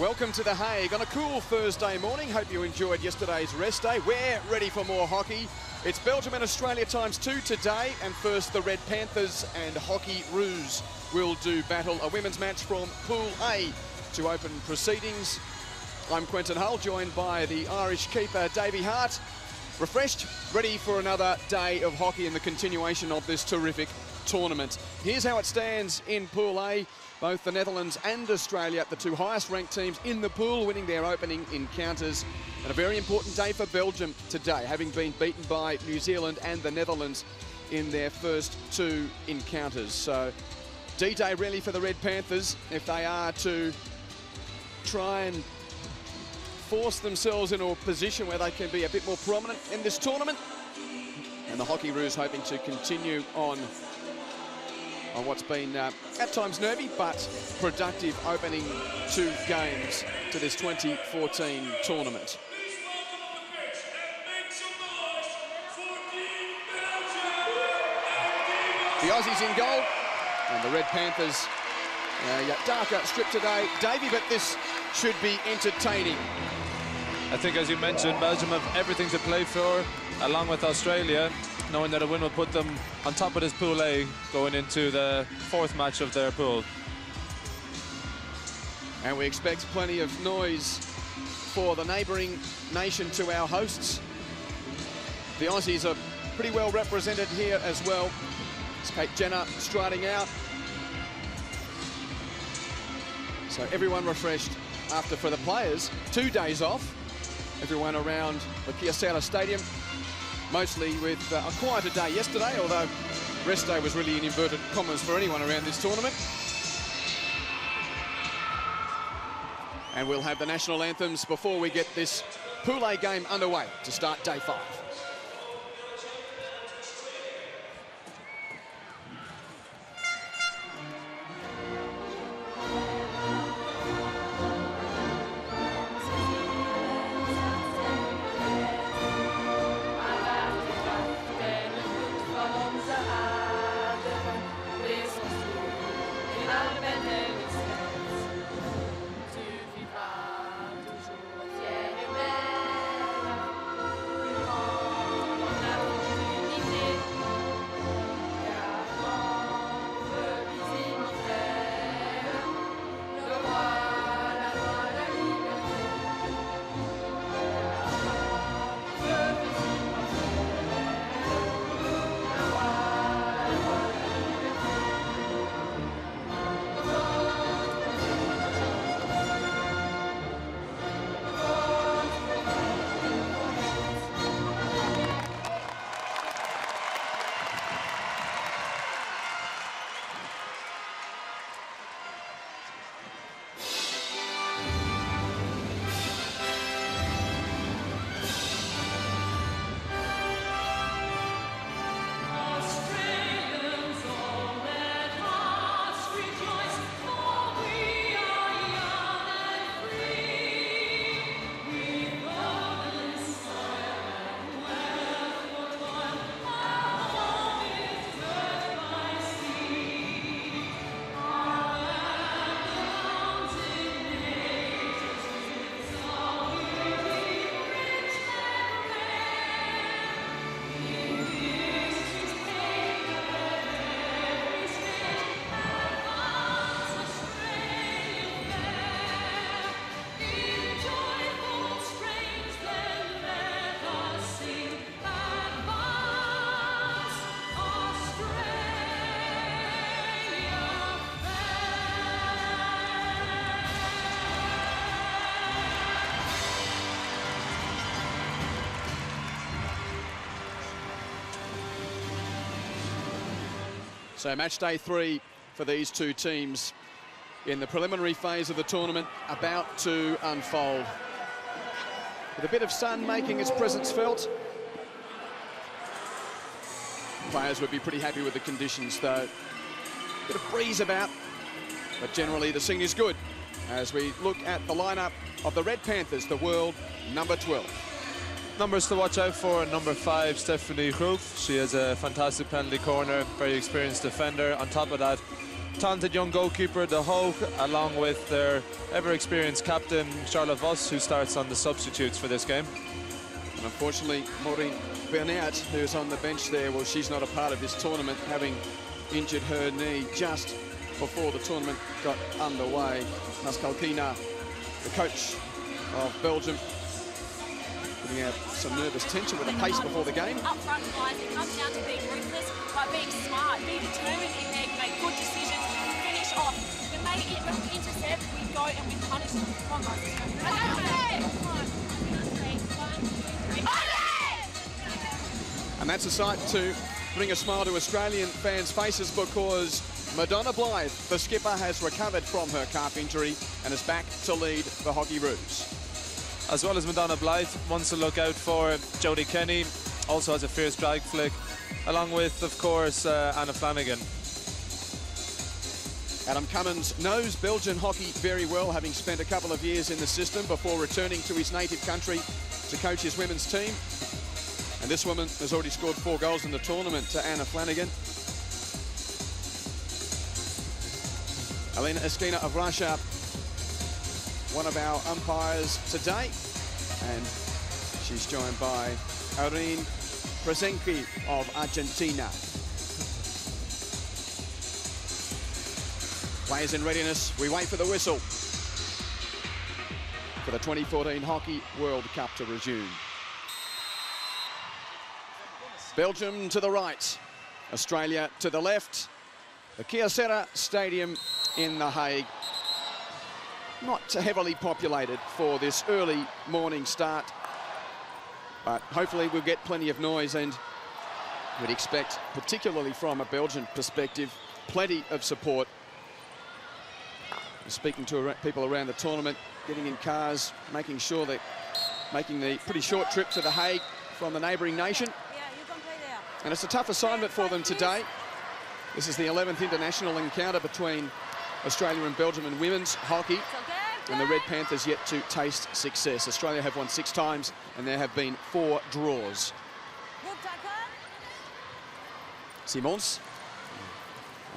Welcome to The Hague on a cool Thursday morning. Hope you enjoyed yesterday's rest day. We're ready for more hockey. It's Belgium and Australia ×2 today, and first the Red Panthers and Hockey Roos will do battle. A women's match from Pool A to open proceedings. I'm Quentin Hull, joined by the Irish keeper Davey Hart. Refreshed, ready for another day of hockey in the continuation of this terrific tournament. Here's how it stands in Pool A. Both the Netherlands and Australia, the two highest ranked teams in the pool, winning their opening encounters. And a very important day for Belgium today, having been beaten by New Zealand and the Netherlands in their first two encounters. So D-Day really for the Red Panthers if they are to try and force themselves into a position where they can be a bit more prominent in this tournament. And the Hockey Roos hoping to continue on what's been at times nervy but productive opening two games to this 2014 tournament. The Aussies in goal and the Red Panthers darker strip today, Davey, but this should be entertaining. I think, as you mentioned, Belgium have everything to play for, along with Australia, knowing that a win will put them on top of this Pool A going into the fourth match of their pool. And we expect plenty of noise for the neighbouring nation to our hosts. The Aussies are pretty well represented here as well. It's Kate Jenner striding out. So everyone refreshed after, for the players, 2 days off. Everyone around the Kyocera Stadium, mostly with a quieter day yesterday, although rest day was really in inverted commas for anyone around this tournament. And we'll have the national anthems before we get this Pool A game underway to start day 5. So match day 3 for these two teams in the preliminary phase of the tournament about to unfold. With a bit of sun making its presence felt, players would be pretty happy with the conditions though. A bit of breeze about, but generally the scene is good as we look at the lineup of the Red Panthers, the world number 12. Numbers to watch out for: number 5, Stephanie Grof. She has a fantastic penalty corner, very experienced defender. On top of that, talented young goalkeeper, the Hague, along with their ever-experienced captain, Charlotte Voss, who starts on the substitutes for this game. And unfortunately, Maureen Bernard, who's on the bench there, well, she's not a part of this tournament, having injured her knee just before the tournament got underway. Maskalkina, the coach of Belgium, putting out some nervous tension with the pace before the game. Up front, guys, it comes down to being ruthless, but being smart, being determined in there, make good decisions, finish off. When they intercept, we go and we punish them. Come on, guys. And that's a sight to bring a smile to Australian fans' faces, because Madonna Blythe, the skipper, has recovered from her calf injury and is back to lead the Hockey Roos. As well as Madonna Blythe, wants to look out for Jodie Kenny, also has a fierce drag flick, along with, of course, Anna Flanagan. Adam Cummins knows Belgian hockey very well, having spent a couple of years in the system before returning to his native country to coach his women's team. And this woman has already scored 4 goals in the tournament to Anna Flanagan. Elena Eskina of Russia, one of our umpires today. And she's joined by Irene Presenki of Argentina. Players in readiness. We wait for the whistle for the 2014 Hockey World Cup to resume. Belgium to the right, Australia to the left. The Kyocera Stadium in The Hague. Not heavily populated for this early morning start, but hopefully we'll get plenty of noise, and we'd expect, particularly from a Belgian perspective, plenty of support. Speaking to people around the tournament, getting in cars, making sure that making the pretty short trip to The Hague from the neighbouring nation. And it's a tough assignment for them today. This is the 11th international encounter between Australia and Belgium in women's hockey. And the Red Panthers yet to taste success. Australia have won 6 times and there have been 4 draws. Simons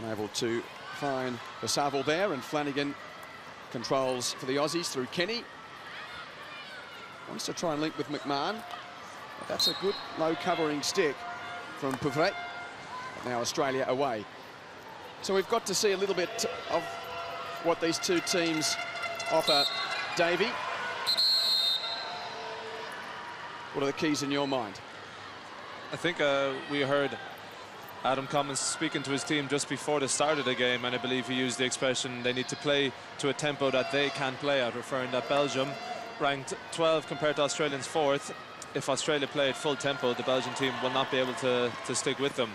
unable to find the Saville there, and Flanagan controls for the Aussies through Kenny. Wants to try and link with McMahon. But that's a good low covering stick from Pouvret. Now Australia away. So we've got to see a little bit of what these two teams offer. Davey, what are the keys in your mind? I think we heard Adam Cummins speaking to his team just before the start of the game, and I believe he used the expression they need to play to a tempo that they can play at, referring that Belgium, ranked 12 compared to Australians 4th. If Australia play at full tempo, the Belgian team will not be able to stick with them.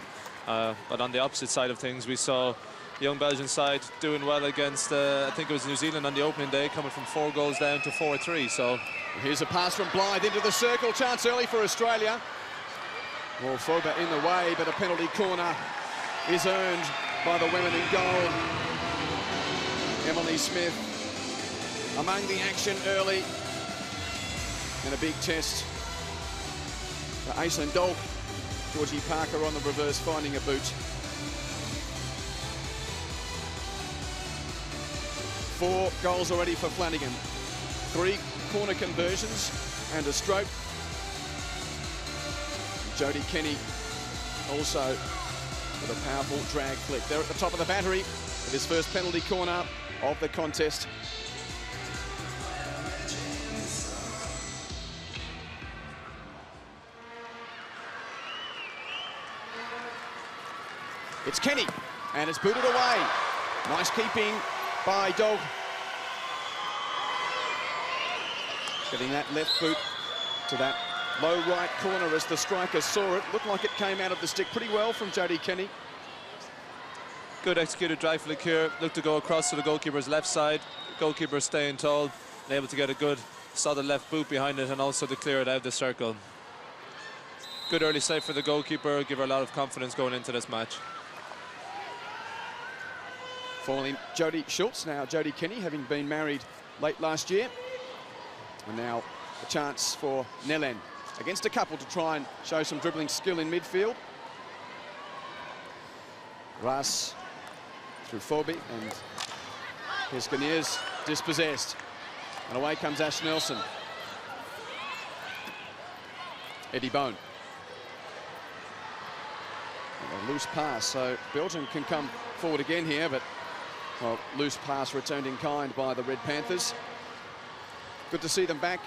But on the opposite side of things, we saw the young Belgian side doing well against, I think it was New Zealand on the opening day, coming from 4 goals down to 4-3. So here's a pass from Blythe into the circle. Chance early for Australia. Well, Foba in the way, but a penalty corner is earned by the women in goal. Emily Smith among the action early. And a big test for Aislinn Dolk. Georgie Parker on the reverse, finding a boot. 4 goals already for Flanagan. 3 corner conversions and a stroke. Jodie Kenny also with a powerful drag flick. They're at the top of the battery with his first penalty corner of the contest. It's Kenny, and it's booted away. Nice keeping by Dog. Getting that left boot to that low right corner as the striker saw it. Looked like it came out of the stick pretty well from Jodie Kenny. good executed drive flick here. Looked to go across to the goalkeeper's left side. Goalkeeper staying tall, and able to get a good solid left boot behind it, and also to clear it out of the circle. Good early save for the goalkeeper. Give her a lot of confidence going into this match. Falling Jodie Schultz, now Jodie Kenny, having been married late last year. And now a chance for Nellen against a couple to try and show some dribbling skill in midfield. Russ through Forby, and here's Guineas dispossessed. And away comes Ash Nelson. Eddie Bone. And a loose pass, so Belgium can come forward again here, but well, loose pass returned in kind by the Red Panthers. Good to see them back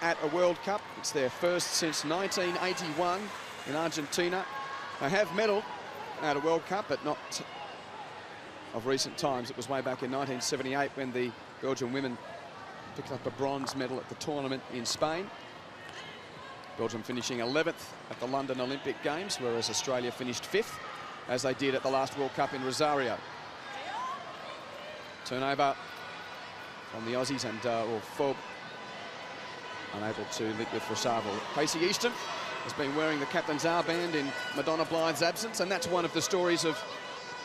at a World Cup. It's their first since 1981 in Argentina. They have medalled at a World Cup, but not of recent times. It was way back in 1978 when the Belgian women picked up a bronze medal at the tournament in Spain. Belgium finishing 11th at the London Olympic Games, whereas Australia finished 5th, as they did at the last World Cup in Rosario. Turnover from the Aussies, and Fob unable to link with Rossavo. Casey Easton has been wearing the captain's armband in Madonna Blythe's absence, and that's one of the stories of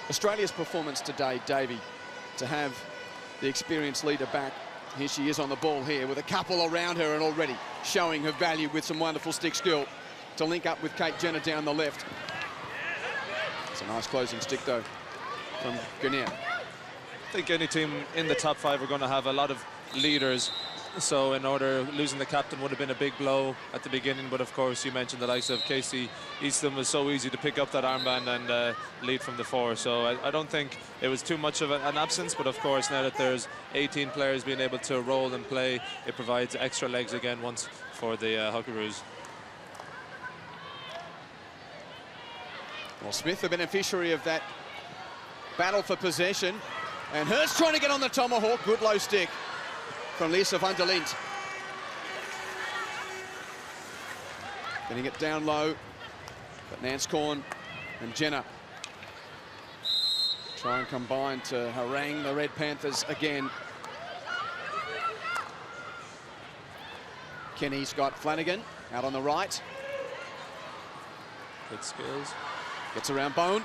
Australia's performance today, Davey, to have the experienced leader back. Here she is on the ball here with a couple around her and already showing her value with some wonderful stick skill to link up with Kate Jenner down the left. It's a nice closing stick, though, from Guinea. I think any team in the top 5 are going to have a lot of leaders. So in order, losing the captain would have been a big blow at the beginning, but of course you mentioned the likes of Casey Easton was so easy to pick up that armband and lead from the 4. So I don't think it was too much of an absence, but of course now that there's 18 players being able to roll and play, it provides extra legs again once for the Hockeyroos. Well, Smith, the beneficiary of that battle for possession, and Hurst trying to get on the tomahawk. Good low stick from Lisa van der Lint. Getting it down low, but Nanscorn and Jenner try and combine to harangue the Red Panthers again. Kenny's got Flanagan out on the right. Good skills. Gets around Bone.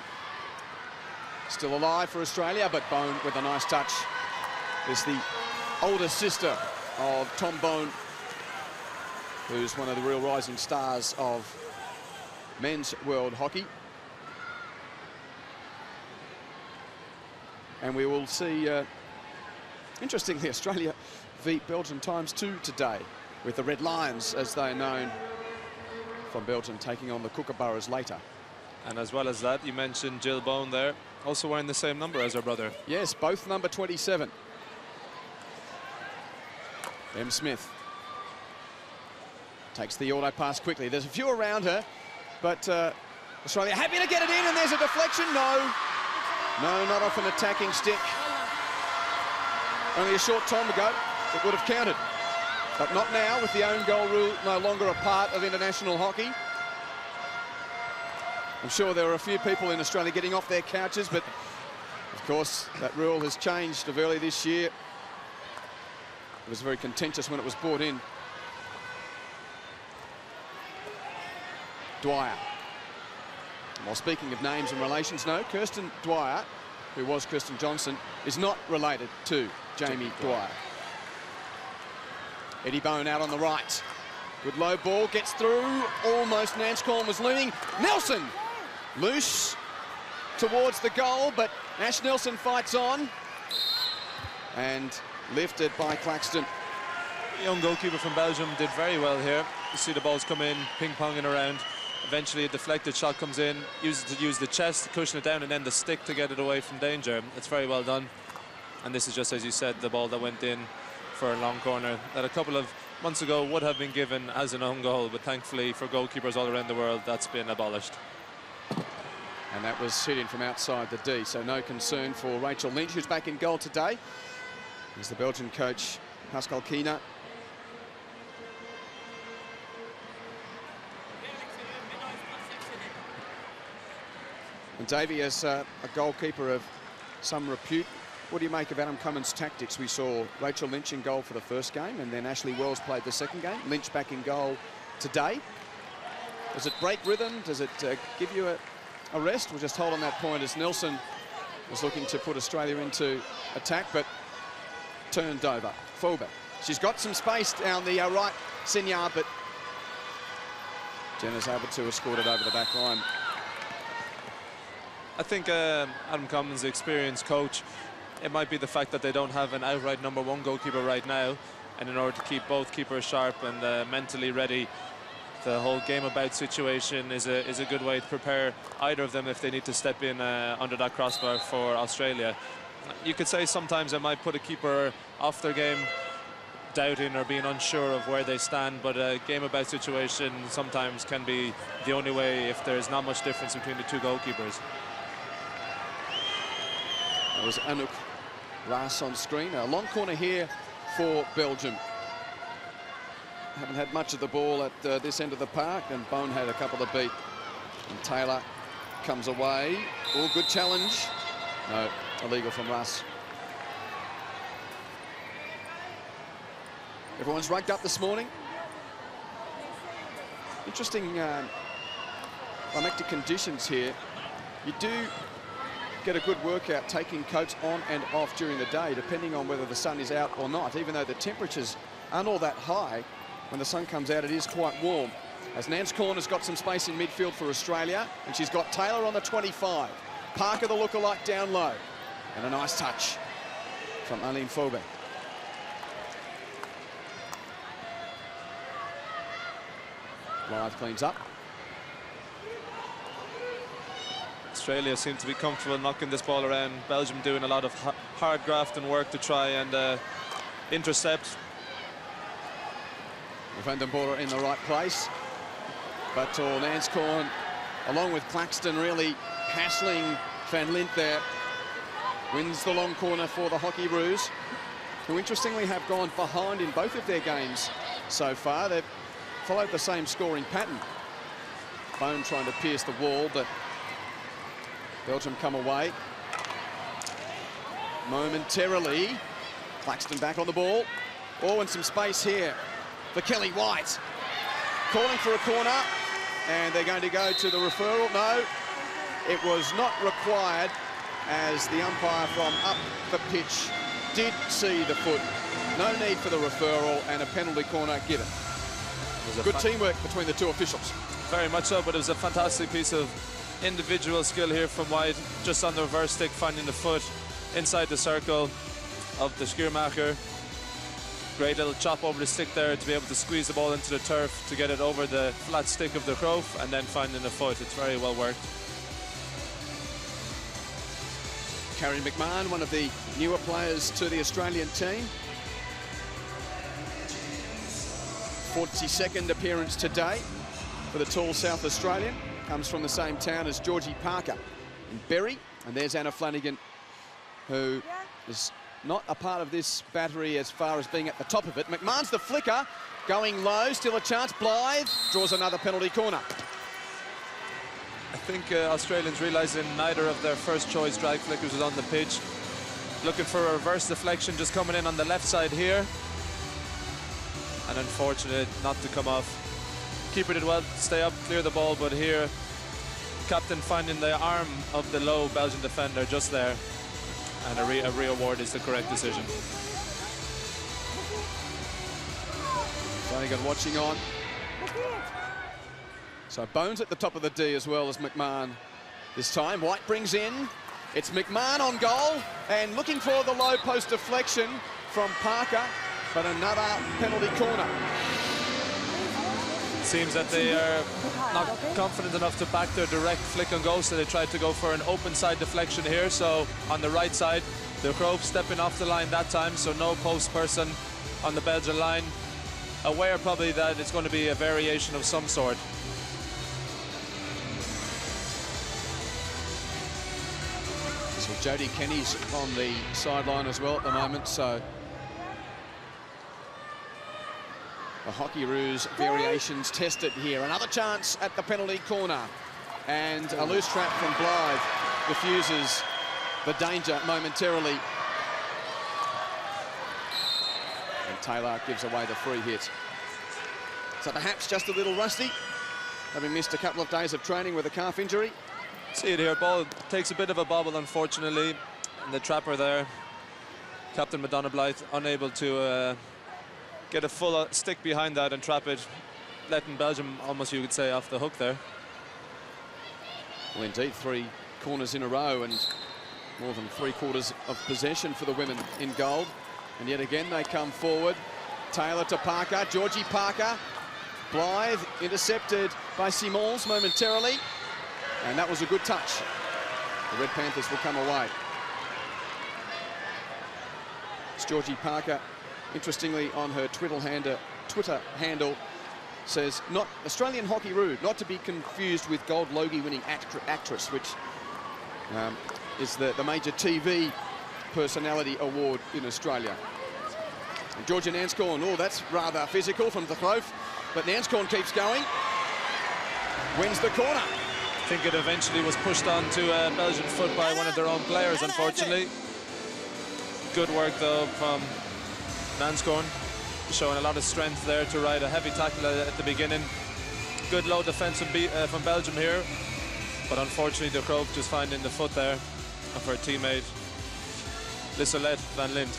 Still alive for Australia, but Bone with a nice touch is the older sister of Tom Bone, who's one of the real rising stars of men's world hockey. And we will see, interestingly, Australia v Belgium ×2 today, with the Red Lions, as they're known, from Belgium taking on the Kookaburras later. And as well as that, you mentioned Jill Bone there, also wearing the same number as her brother. Yes, both number 27. Em Smith takes the auto pass quickly. There's a few around her, but Australia happy to get it in, and there's a deflection. No, not off an attacking stick. Only a short time ago, it would have counted. But not now, with the own goal rule no longer a part of international hockey. I'm sure there are a few people in Australia getting off their couches, but of course that rule has changed of early this year. It was very contentious when it was brought in. Dwyer. Well, speaking of names and relations, no, Kirsten Dwyer, who was Kirsten Johnson, is not related to Jamie Dwyer. Eddie Bone out on the right. Good low ball, gets through, almost Nanscorn was leaning. Nelson, loose towards the goal, but Ash Nelson fights on. And lifted by Claxton. The young goalkeeper from Belgium did very well here. You see the balls come in, ping-ponging around. Eventually a deflected shot comes in, use the chest to cushion it down, and then the stick to get it away from danger. It's very well done. And this is just, as you said, the ball that went in for a long corner that a couple of months ago would have been given as an own goal, but thankfully for goalkeepers all around the world, that's been abolished. And that was hit in from outside the D, so no concern for Rachel Lynch, who's back in goal today. He's the Belgian coach, Pascal Kiener. And Davey, as a goalkeeper of some repute, what do you make of Adam Cummins' tactics? We saw Rachel Lynch in goal for the first game, and then Ashley Wells played the second game. Lynch back in goal today. Does it break rhythm? Does it give you a rest? We'll just hold on that point as Nelson was looking to put Australia into attack, but turned over. Fulber. She's got some space down the right Signard, but Jenner's able to escort it over the back line. I think Adam Cummins, the experienced coach, it might be the fact that they don't have an outright #1 goalkeeper right now, and in order to keep both keepers sharp and mentally ready, the whole game about situation is a good way to prepare either of them if they need to step in under that crossbar for Australia. You could say sometimes it might put a keeper off their game, doubting or being unsure of where they stand, but a game about situation sometimes can be the only way if there's not much difference between the two goalkeepers. That was Anouk Ras on screen. A long corner here for Belgium. Haven't had much of the ball at this end of the park, and Bone had a couple of beat. And Taylor comes away. Oh, good challenge. No, illegal from Russ. Everyone's rugged up this morning. Interesting climactic conditions here. You do get a good workout taking coats on and off during the day, depending on whether the sun is out or not. Even though the temperatures aren't all that high, when the sun comes out, it is quite warm. As Nance Corn has got some space in midfield for Australia, and she's got Taylor on the 25. Parker, the lookalike, down low. And a nice touch from Aline Faubec. Blythe cleans up. Australia seem to be comfortable knocking this ball around. Belgium doing a lot of hard graft and work to try and intercept. Van den Border in the right place. But Nance Corn, along with Claxton, really hassling Van Lint there. Wins the long corner for the Hockey Roos, who interestingly have gone behind in both of their games so far. They've followed the same scoring pattern. Bone trying to pierce the wall, but Belgium come away. Momentarily, Claxton back on the ball. Oh, and some space here for Kelly White. Calling for a corner, and they're going to go to the referral. No, it was not required, as the umpire from up the pitch did see the foot. No need for the referral, and a penalty corner given. Good teamwork between the two officials. Very much so, but it was a fantastic piece of individual skill here from White, just on the reverse stick, finding the foot inside the circle of the Schiermacher. Great little chop over the stick there to be able to squeeze the ball into the turf to get it over the flat stick of the Crowf, and then finding the foot. It's very well worked. Carrie McMahon, one of the newer players to the Australian team. 42nd appearance today for the tall South Australian. Comes from the same town as Georgie Parker in Berry. And there's Anna Flanagan, who is not a part of this battery as far as being at the top of it. McMahon's the flicker, going low, still a chance. Blythe draws another penalty corner. I think Australians realising neither of their first choice drag flickers was on the pitch. Looking for a reverse deflection, just coming in on the left side here. And unfortunate not to come off. Keeper did well to stay up, clear the ball, but here, captain finding the arm of the low Belgian defender just there. And a re-award is the correct decision. Flanagan watching on. So Bones at the top of the D as well as McMahon this time. White brings in. It's McMahon on goal and looking for the low post deflection from Parker, but another penalty corner. Seems that they are not confident enough to back their direct flick and go, so they tried to go for an open side deflection here. So on the right side, the Crowf stepping off the line that time, so no post person on the Belgian line. Aware probably that it's going to be a variation of some sort. So Jodie Kenny's on the sideline as well at the moment, so the Hockey Roos variations tested here. Another chance at the penalty corner. And a loose trap from Blythe diffuses the danger momentarily. And Taylor gives away the free hit. So perhaps just a little rusty, having missed a couple of days of training with a calf injury. See it here, ball takes a bit of a bobble, unfortunately. And the trapper there, Captain Madonna Blythe, unable to get a full stick behind that and trap it, letting Belgium almost, you could say, off the hook there. Well, indeed, 3 corners in a row and more than 3/4 of possession for the women in gold. And yet again they come forward. Taylor to Parker, Georgie Parker. Blythe intercepted by Simons momentarily. And that was a good touch. The Red Panthers will come away. It's Georgie Parker, interestingly, on her Twitter handle, says, not Australian Hockey Rude, not to be confused with Gold Logie winning actress, which is the major TV personality award in Australia. And Georgia Nanscorn, oh, that's rather physical from the Grove, but Nanscorn keeps going, wins the corner. I think it eventually was pushed on to Belgian foot by one of their own players, unfortunately. Good work, though, from Nanscorn, showing a lot of strength there to ride a heavy tackle at the beginning. Good low defence from Belgium here, but unfortunately the Grove just finding the foot there of her teammate Lissalette van Lint.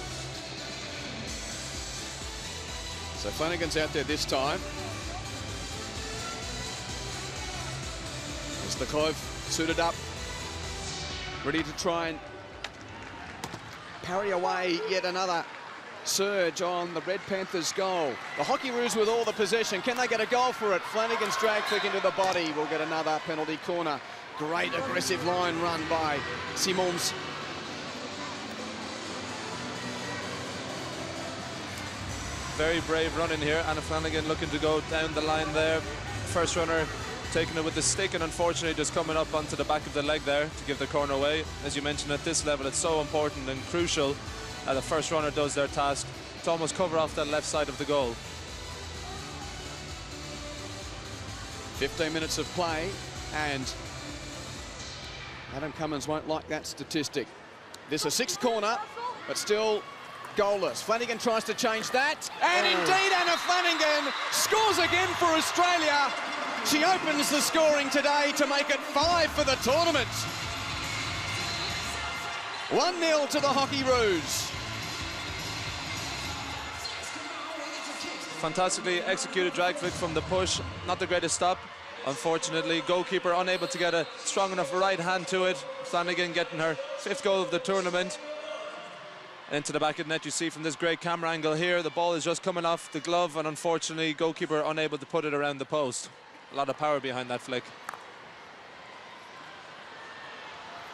So Flanagan's out there this time. As the Grove suited up, ready to try and parry away yet another surge on the Red Panthers' goal. The Hockeyroos with all the possession. Can they get a goal for it? Flanagan's drag flick into the body. We'll get another penalty corner. Great aggressive line run by Simons. Very brave run in here. Anna Flanagan looking to go down the line there. First runner taking it with the stick and unfortunately just coming up onto the back of the leg there to give the corner away. As you mentioned, at this level it's so important and crucial that the first runner does their task to almost cover off that left side of the goal. 15 minutes of play and Adam Cummins won't like that statistic. This is a sixth corner, but still goalless. Flanagan tries to change that, and indeed Anna Flanagan scores again for Australia. She opens the scoring today to make it 5 for the tournament. 1-0 to the Hockeyroos. Fantastically executed drag flick from the push. Not the greatest stop, unfortunately. Goalkeeper unable to get a strong enough right hand to it. Flanagan getting her 5th goal of the tournament. Into the back of the net, you see from this great camera angle here, the ball is just coming off the glove and unfortunately goalkeeper unable to put it around the post. A lot of power behind that flick.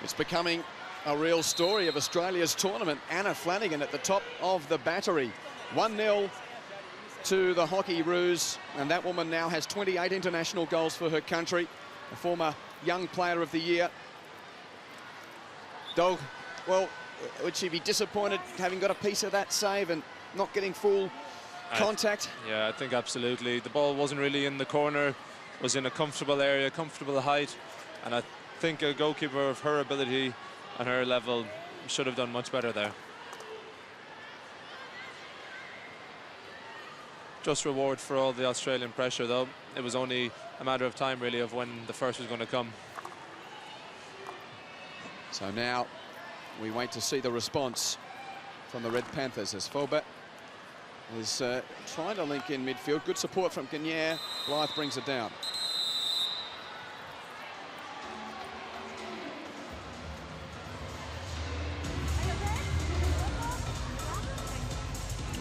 It's becoming a real story of Australia's tournament. Anna Flanagan at the top of the battery. 1-0 to the Hockeyroos, and that woman now has 28 international goals for her country. A former Young Player of the Year. Dog, well, would she be disappointed having got a piece of that save and not getting full contact? Yeah, I think absolutely. The ball wasn't really in the corner, was in a comfortable area, comfortable height, and I think a goalkeeper of her ability and her level should have done much better there. Just reward for all the Australian pressure, though. It was only a matter of time, really, of when the first was going to come. So now we wait to see the response from the Red Panthers as Fulbert is trying to link in midfield. Good support from Gagnère. Blythe brings it down.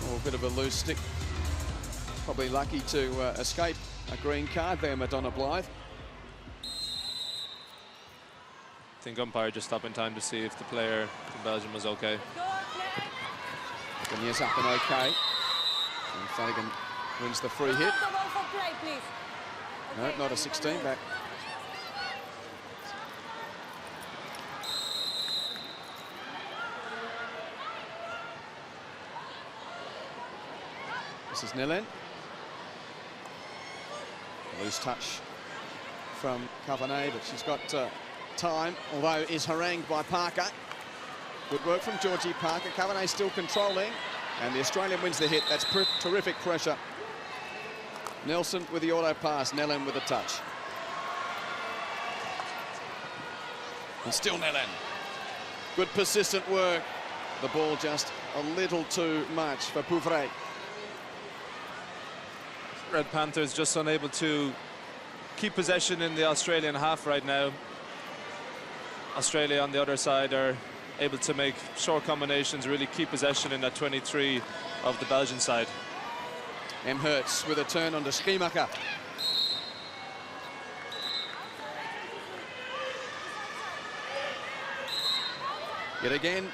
Oh, a bit of a loose stick. Probably lucky to escape a green card there, Madonna Blythe. I think umpire just stopped in time to see if the player from Belgium was okay. Gagnère's up and okay. And Flanagan wins the free hit. No, not a 16 back. This is Nelen. Loose touch from Cavanagh, but she's got time, although is harangued by Parker. Good work from Georgie Parker. Cavanagh still controlling, and the Australian wins the hit. That's terrific pressure. Nelson with the auto pass, Nellen with a touch. And still Nellen. Good persistent work. The ball just a little too much for Pouvret. Red Panthers just unable to keep possession in the Australian half right now. Australia on the other side are able to make short combinations, really keep possession in that 23 of the Belgian side. M. Hertz with a turn onto Schumacher. Yet again,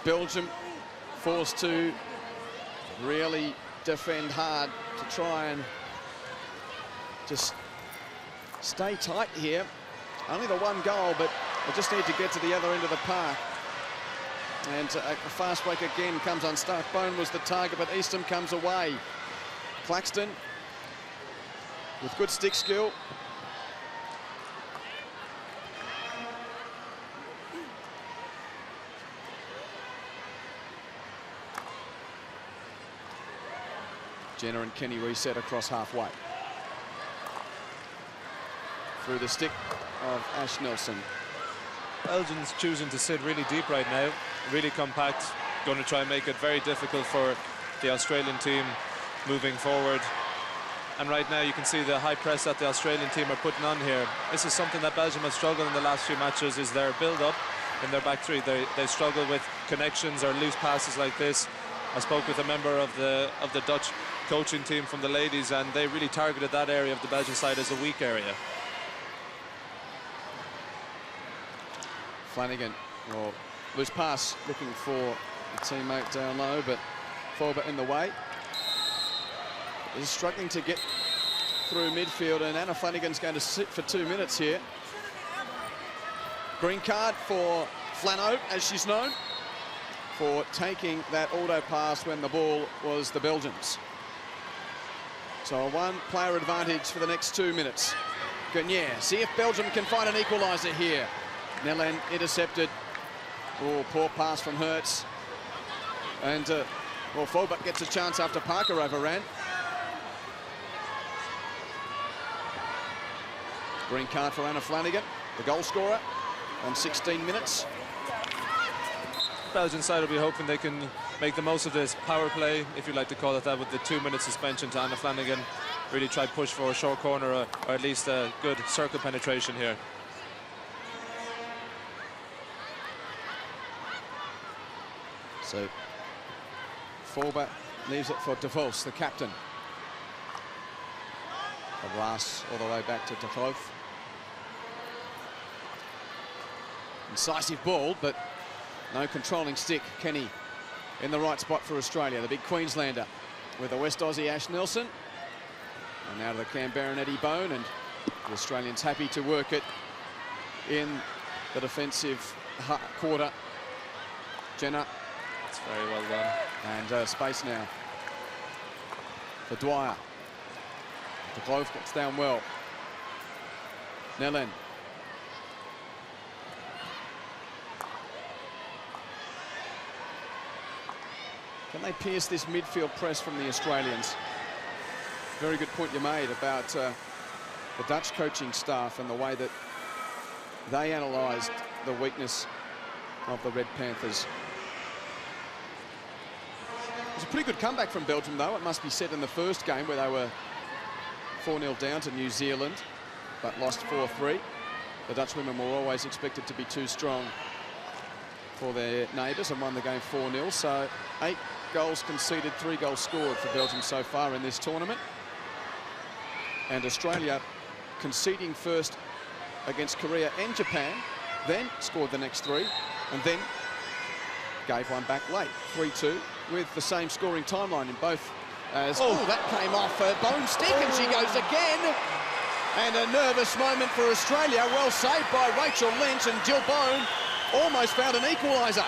Belgium forced to really defend hard to try and just stay tight here. Only the one goal, but they just need to get to the other end of the park. And a fast break again comes unstuck. Bone was the target, but Eastham comes away. Claxton with good stick skill. Jenner and Kenny reset across halfway. Through the stick of Ash Nelson. Belgium's choosing to sit really deep right now, really compact, going to try and make it very difficult for the Australian team moving forward. And right now you can see the high press that the Australian team are putting on here. This is something that Belgium have struggled in the last few matches, is their build-up in their back three. They struggle with connections or loose passes like this. I spoke with a member of the Dutch coaching team from the ladies, and they really targeted that area of the Belgian side as a weak area. Flanagan, well, loose pass, looking for a teammate down low, but Forber in the way. Is struggling to get through midfield, and Anna Flanagan's going to sit for 2 minutes here. Green card for Flano, as she's known, for taking that auto pass when the ball was the Belgians. So a one-player advantage for the next 2 minutes. Gagnier, see if Belgium can find an equaliser here. Nellen intercepted. Oh, poor pass from Hertz. And, well, Fulbert gets a chance after Parker overran. Green card for Anna Flanagan, the goal scorer, on 16 minutes. Belgian side will be hoping they can make the most of this power play, if you like to call it that, with the 2-minute suspension to Anna Flanagan. Really try push for a short corner or at least a good circle penetration here. So Forber leaves it for De Vos, the captain. Of Ras all the way back to De Groof. Incisive ball, but no controlling stick. Kenny in the right spot for Australia, the big Queenslander, with the West Aussie Ash Nelson. And now to the Canberran Eddie Bone, and the Australians happy to work it in the defensive quarter. Jenner. That's very well done. And space now for Dwyer. De Groof gets down well. Nellen. Can they pierce this midfield press from the Australians? Very good point you made about the Dutch coaching staff and the way that they analysed the weakness of the Red Panthers. It was a pretty good comeback from Belgium, though, it must be said, in the first game where they were 4-0 down to New Zealand, but lost 4-3. The Dutch women were always expected to be too strong for their neighbours and won the game 4-0. So 8 goals conceded, 3 goals scored for Belgium so far in this tournament. And Australia conceding first against Korea and Japan, then scored the next 3, and then gave one back late, 3-2, with the same scoring timeline in both. As that came off her bone stick, and she goes again. And a nervous moment for Australia, well saved by Rachel Lynch, and Jill Bone almost found an equaliser.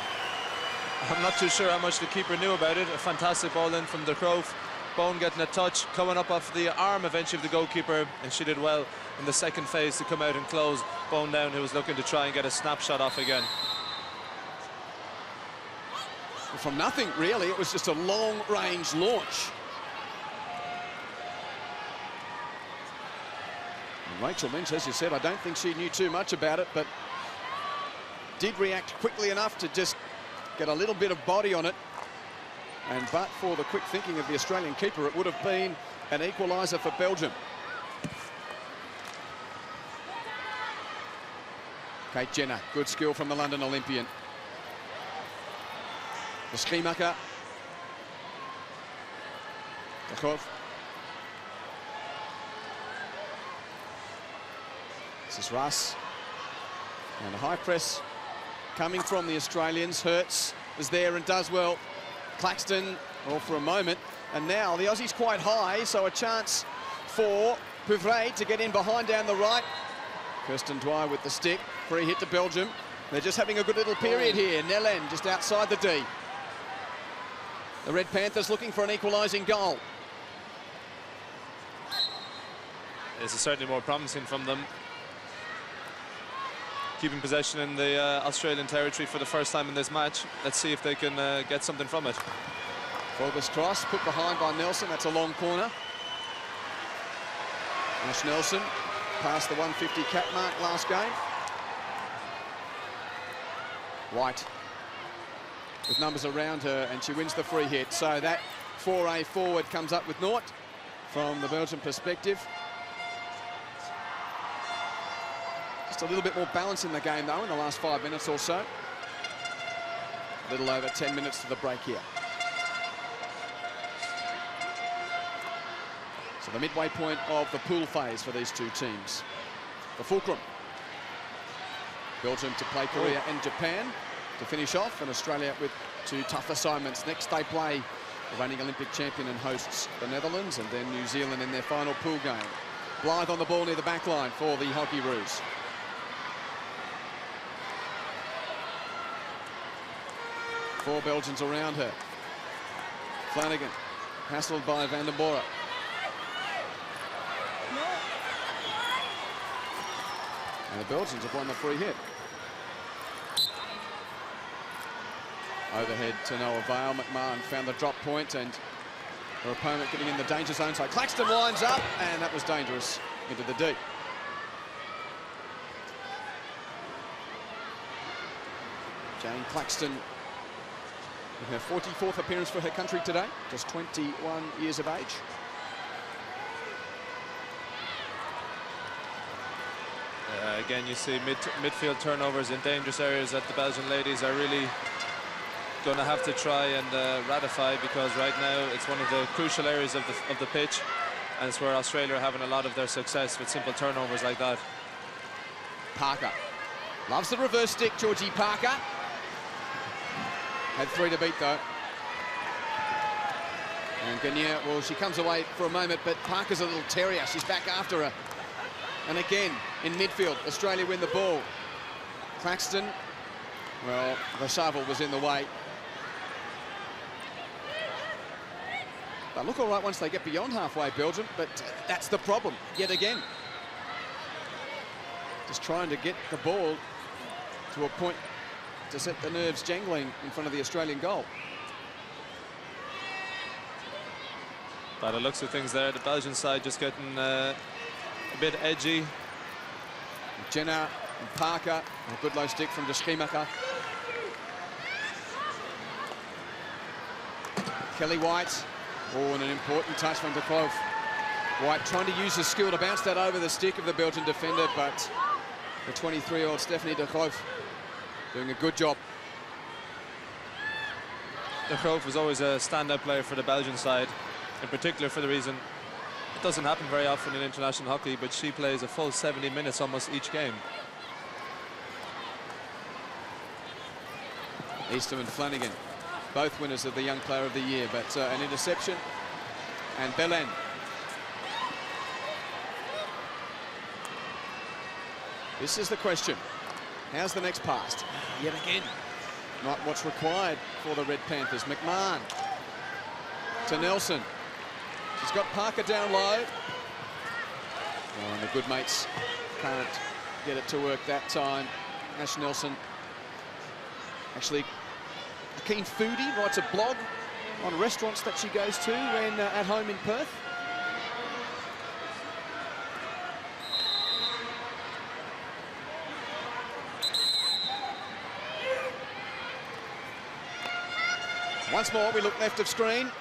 I'm not too sure how much the keeper knew about it. A fantastic ball in from De Groof. Bone getting a touch, coming up off the arm eventually of the goalkeeper, and she did well in the second phase to come out and close Bone down, who was looking to try and get a snapshot off again. From nothing, really, it was just a long-range launch. And Rachel Lynch, as you said, I don't think she knew too much about it, but did react quickly enough to just get a little bit of body on it. And but for the quick thinking of the Australian keeper, it would have been an equaliser for Belgium. Kate Jenner, good skill from the London Olympian. The Schiemacher. Dachov. This is Russ. And a high press coming from the Australians. Hertz is there and does well. Claxton, all for a moment. And now the Aussies quite high, so a chance for Pouvret to get in behind down the right. Kirsten Dwyer with the stick. Free hit to Belgium. They're just having a good little period here. Nellen just outside the D. The Red Panthers looking for an equalising goal. This is certainly more promising from them. Keeping possession in the Australian territory for the first time in this match. Let's see if they can get something from it. Forbes cross, put behind by Nelson. That's a long corner. Ash Nelson past the 150 cap mark last game. White with numbers around her, and she wins the free hit. So that foray forward comes up with naught from the Belgian perspective. Just a little bit more balance in the game, though, in the last 5 minutes or so. A little over 10 minutes to the break here. So the midway point of the pool phase for these two teams. The fulcrum. Belgium to play Korea and Japan to finish off, and Australia with two tough assignments. Next they play the reigning Olympic champion and hosts the Netherlands, and then New Zealand in their final pool game. Blythe on the ball near the back line for the Hockey Roos. Four Belgians around her. Flanagan, hassled by Van den Bora. And the Belgians have won the free hit. Overhead to no avail. McMahon found the drop point, and her opponent getting in the danger zone. So Claxton lines up, and that was dangerous into the D. Jane Claxton with her 44th appearance for her country today, just 21 years of age. Again, you see midfield turnovers in dangerous areas that the Belgian ladies are really going to have to try and ratify, because right now it's one of the crucial areas of the pitch, and it's where Australia are having a lot of their success with simple turnovers like that. Parker loves the reverse stick, Georgie Parker. Had three to beat, though. And Gagne, well, she comes away for a moment, but Parker's a little terrier. She's back after her. And again, in midfield, Australia win the ball. Claxton, well, the shovel was in the way. They look all right once they get beyond halfway, Belgium, but that's the problem, yet again. Just trying to get the ball to a point to set the nerves jangling in front of the Australian goal. By the looks of things there, the Belgian side just getting a bit edgy. Jenner and Parker, a good low stick from the Schiemacher. Kelly White, oh, and an important touch from de Kloof. White trying to use his skill to bounce that over the stick of the Belgian defender, but the 23-year-old Stephanie de Kloof doing a good job. De Kloof was always a standout player for the Belgian side, in particular for the reason it doesn't happen very often in international hockey, but she plays a full 70 minutes almost each game. Eastham and Flanagan, both winners of the Young Player of the Year, but an interception. And Belen. This is the question. How's the next pass? Yet again, not what's required for the Red Panthers. McMahon to Nelson. She's got Parker down low. Oh, and the good mates can't get it to work that time. Ash Nelson, actually a keen foodie, writes a blog on restaurants that she goes to when at home in Perth. Once more, we look left of screen,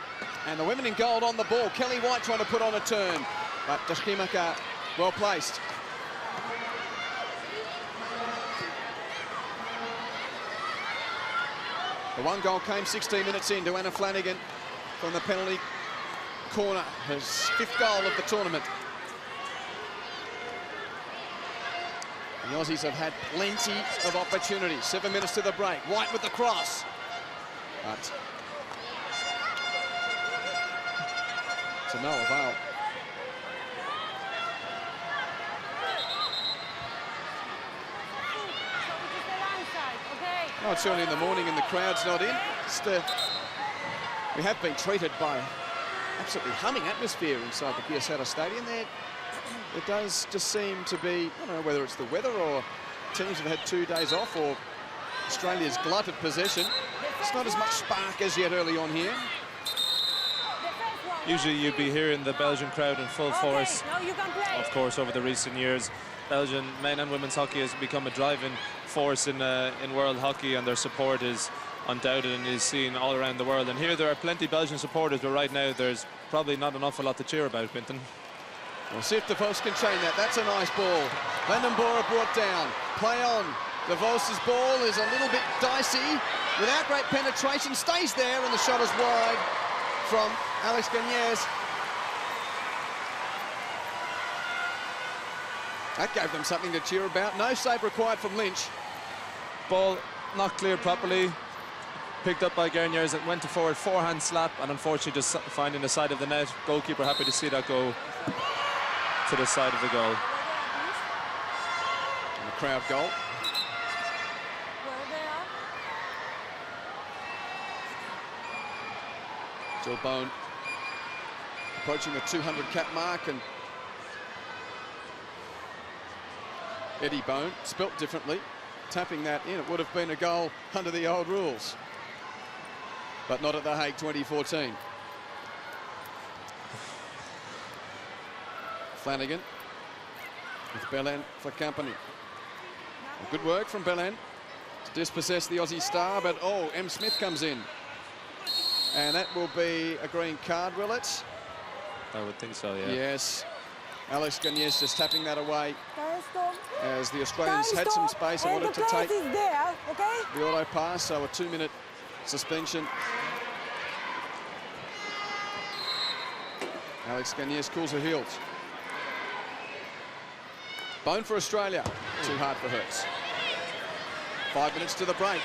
and the women in gold on the ball. Kelly White trying to put on a turn, but de Schiemacher well placed. The one goal came 16 minutes in to Anna Flanagan from the penalty corner, his 5th goal of the tournament. The Aussies have had plenty of opportunities. 7 minutes to the break. White with the cross. But to no avail. Oh, it's early in the morning and the crowd's not in. We have been treated by absolutely humming atmosphere inside the Kiosera Stadium there. It does just seem to be, I don't know whether it's the weather or teams have had 2 days off or Australia's glutted possession. It's not as much spark as yet early on here. Usually you'd be hearing the Belgian crowd in full force. Of course, over the recent years, Belgian men and women's hockey has become a driving force in world hockey, and their support is undoubted and is seen all around the world. And here there are plenty of Belgian supporters, but right now there's probably not an awful lot to cheer about, Quinton. We'll see if DeVos can chain that. That's a nice ball. Vandenbora brought down. Play on. DeVos' ball is a little bit dicey. Without great penetration, stays there, and the shot is wide from Alex Gagnes. That gave them something to cheer about. No save required from Lynch. Ball not cleared properly. Picked up by Gagnes. It went to forward, forehand slap, and unfortunately just finding the side of the net. Goalkeeper happy to see that go to the side of the goal. And the crowd goal. Jill Bone approaching the 200 cap mark, and Eddie Bone, spelt differently, tapping that in. It would have been a goal under the old rules, but not at the Hague 2014. Flanagan with Belen for company. Well, good work from Belen to dispossess the Aussie star, but oh, M. Smith comes in. And that will be a green card, will it? I would think so, yeah. Yes. Alex Gagnes just tapping that away as the Australians had some space and wanted to take the auto pass, so a 2-minute suspension. Alex Gagnes cools her heels. Bone for Australia. Too hard for Hertz. 5 minutes to the break.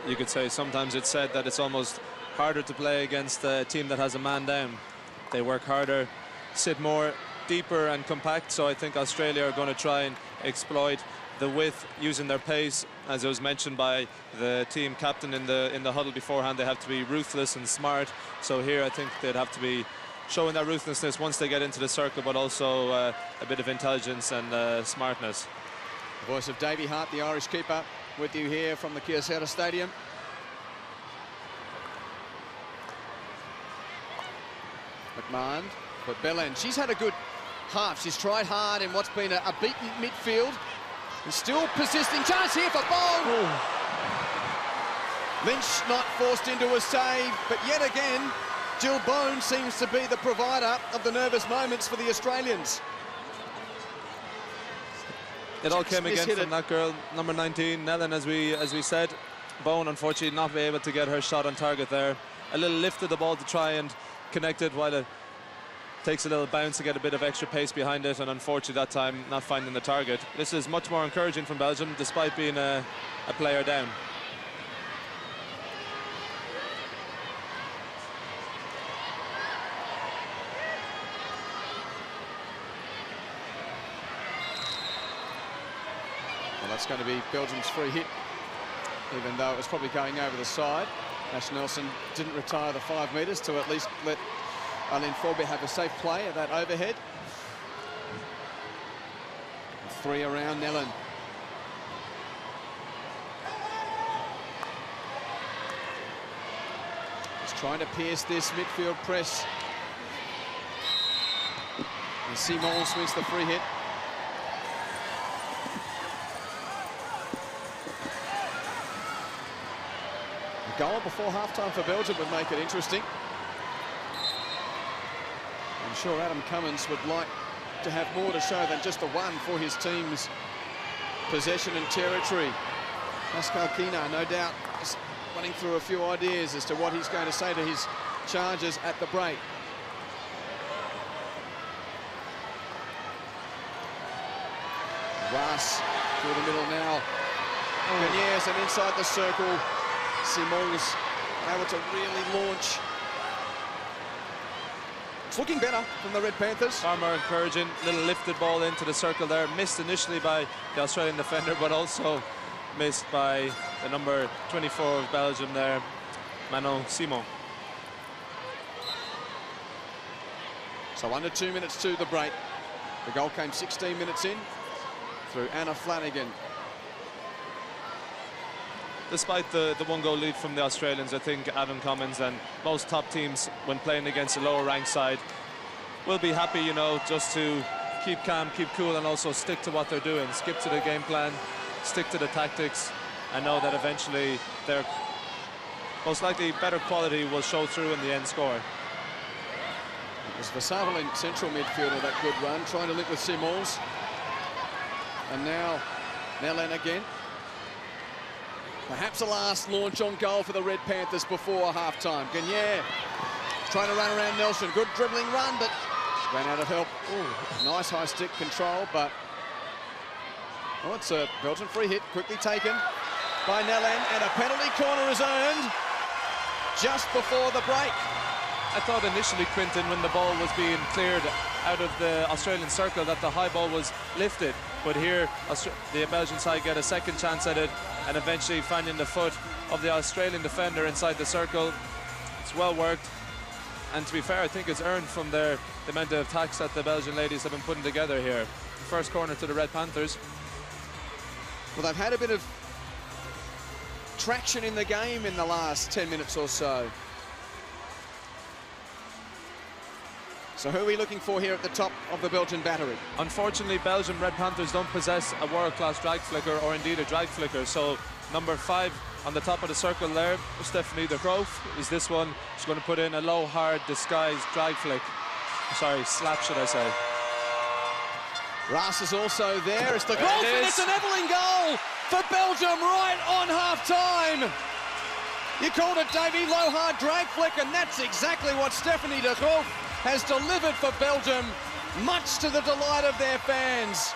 You could say sometimes it's said that it's almost harder to play against a team that has a man down. They work harder, sit more, deeper and compact, so I think Australia are going to try and exploit the width using their pace. As it was mentioned by the team captain in the huddle beforehand, they have to be ruthless and smart. So here I think they'd have to be showing that ruthlessness once they get into the circle, but also a bit of intelligence and smartness. The voice of Davey Hart, the Irish keeper, with you here from the Kiosera Stadium. McMahon, but Belen, she's had a good half. She's tried hard in what's been a beaten midfield. And still persisting. Chance here for Bone. Lynch not forced into a save, but yet again, Jill Bone seems to be the provider of the nervous moments for the Australians. It all came again from that girl, number 19, Nellen, as we said. Bone, unfortunately, not be able to get her shot on target there. A little lift of the ball to try and connect it, while it takes a little bounce to get a bit of extra pace behind it, and unfortunately that time not finding the target. This is much more encouraging from Belgium, despite being a player down. Well, that's going to be Belgium's free hit, even though it was probably going over the side. Ash Nelson didn't retire the 5 metres to at least let Eileen Forby have a safe play at that overhead. 3 around Nellen. Just trying to pierce this midfield press. And Simons wins the free hit. A goal before half-time for Belgium would make it interesting. I'm sure Adam Cummins would like to have more to show than just the one for his team's possession and territory. Pascal Quina, no doubt, just running through a few ideas as to what he's going to say to his charges at the break. Ross through the middle now. Gagneres and inside the circle. Simons able to really launch. It's looking better from the Red Panthers. Far more encouraging. Little lifted ball into the circle there. Missed initially by the Australian defender, but also missed by the number 24 of Belgium there, Manon Simon. So under 2 minutes to the break. The goal came 16 minutes in through Anna Flanagan. Despite the one-goal lead from the Australians, I think Adam Commons and most top teams, when playing against a lower-ranked side, will be happy, you know, just to keep calm, keep cool, and also stick to what they're doing. Skip to the game plan, stick to the tactics, and know that eventually their most likely better quality will show through in the end score. It was Vassaville in central midfield with that good run, trying to link with Simons. And now Nellen again. Perhaps a last launch on goal for the Red Panthers before half-time. Gagneres trying to run around Nelson. Good dribbling run, but ran out of help. Ooh, nice high stick control, but... Oh, it's a Belgian free hit, quickly taken by Nellen, and a penalty corner is earned just before the break. I thought initially, Quinton, when the ball was being cleared out of the Australian circle, that the high ball was lifted. But here, the Belgian side get a second chance at it, and eventually finding the foot of the Australian defender inside the circle. It's well worked. And to be fair, I think it's earned from the amount of attacks that the Belgian ladies have been putting together here. First corner to the Red Panthers. Well, they've had a bit of traction in the game in the last 10 minutes or so. So who are we looking for here at the top of the Belgian battery? Unfortunately, Belgium Red Panthers don't possess a world-class drag flicker, or indeed a drag flicker. So number 5 on the top of the circle there, Stephanie de Groof, is this one. She's going to put in a low, hard, disguised drag flick. Sorry, slap, should I say. Ross is also there. It's the goal, and it's an Evelyn goal for Belgium right on half-time. You called it, Davey, low, hard drag flick, and that's exactly what Stephanie de Groof has delivered for Belgium, much to the delight of their fans.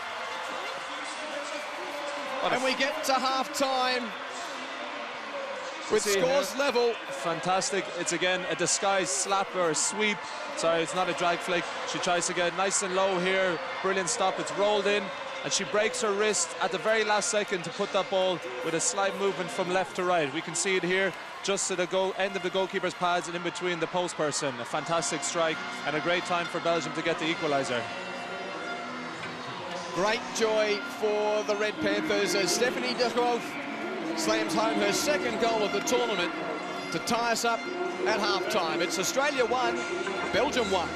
And we get to half-time with scores level. Fantastic. It's again a disguised slap or a sweep. Sorry, it's not a drag flick. She tries to get nice and low here. Brilliant stop. It's rolled in, and she breaks her wrist at the very last second to put that ball with a slight movement from left to right. We can see it here, just to the end of the goalkeeper's pads and in between the post person. A fantastic strike and a great time for Belgium to get the equaliser. Great joy for the Red Panthers as Stephanie de Groof slams home her second goal of the tournament to tie us up at half-time. It's Australia 1, Belgium 1.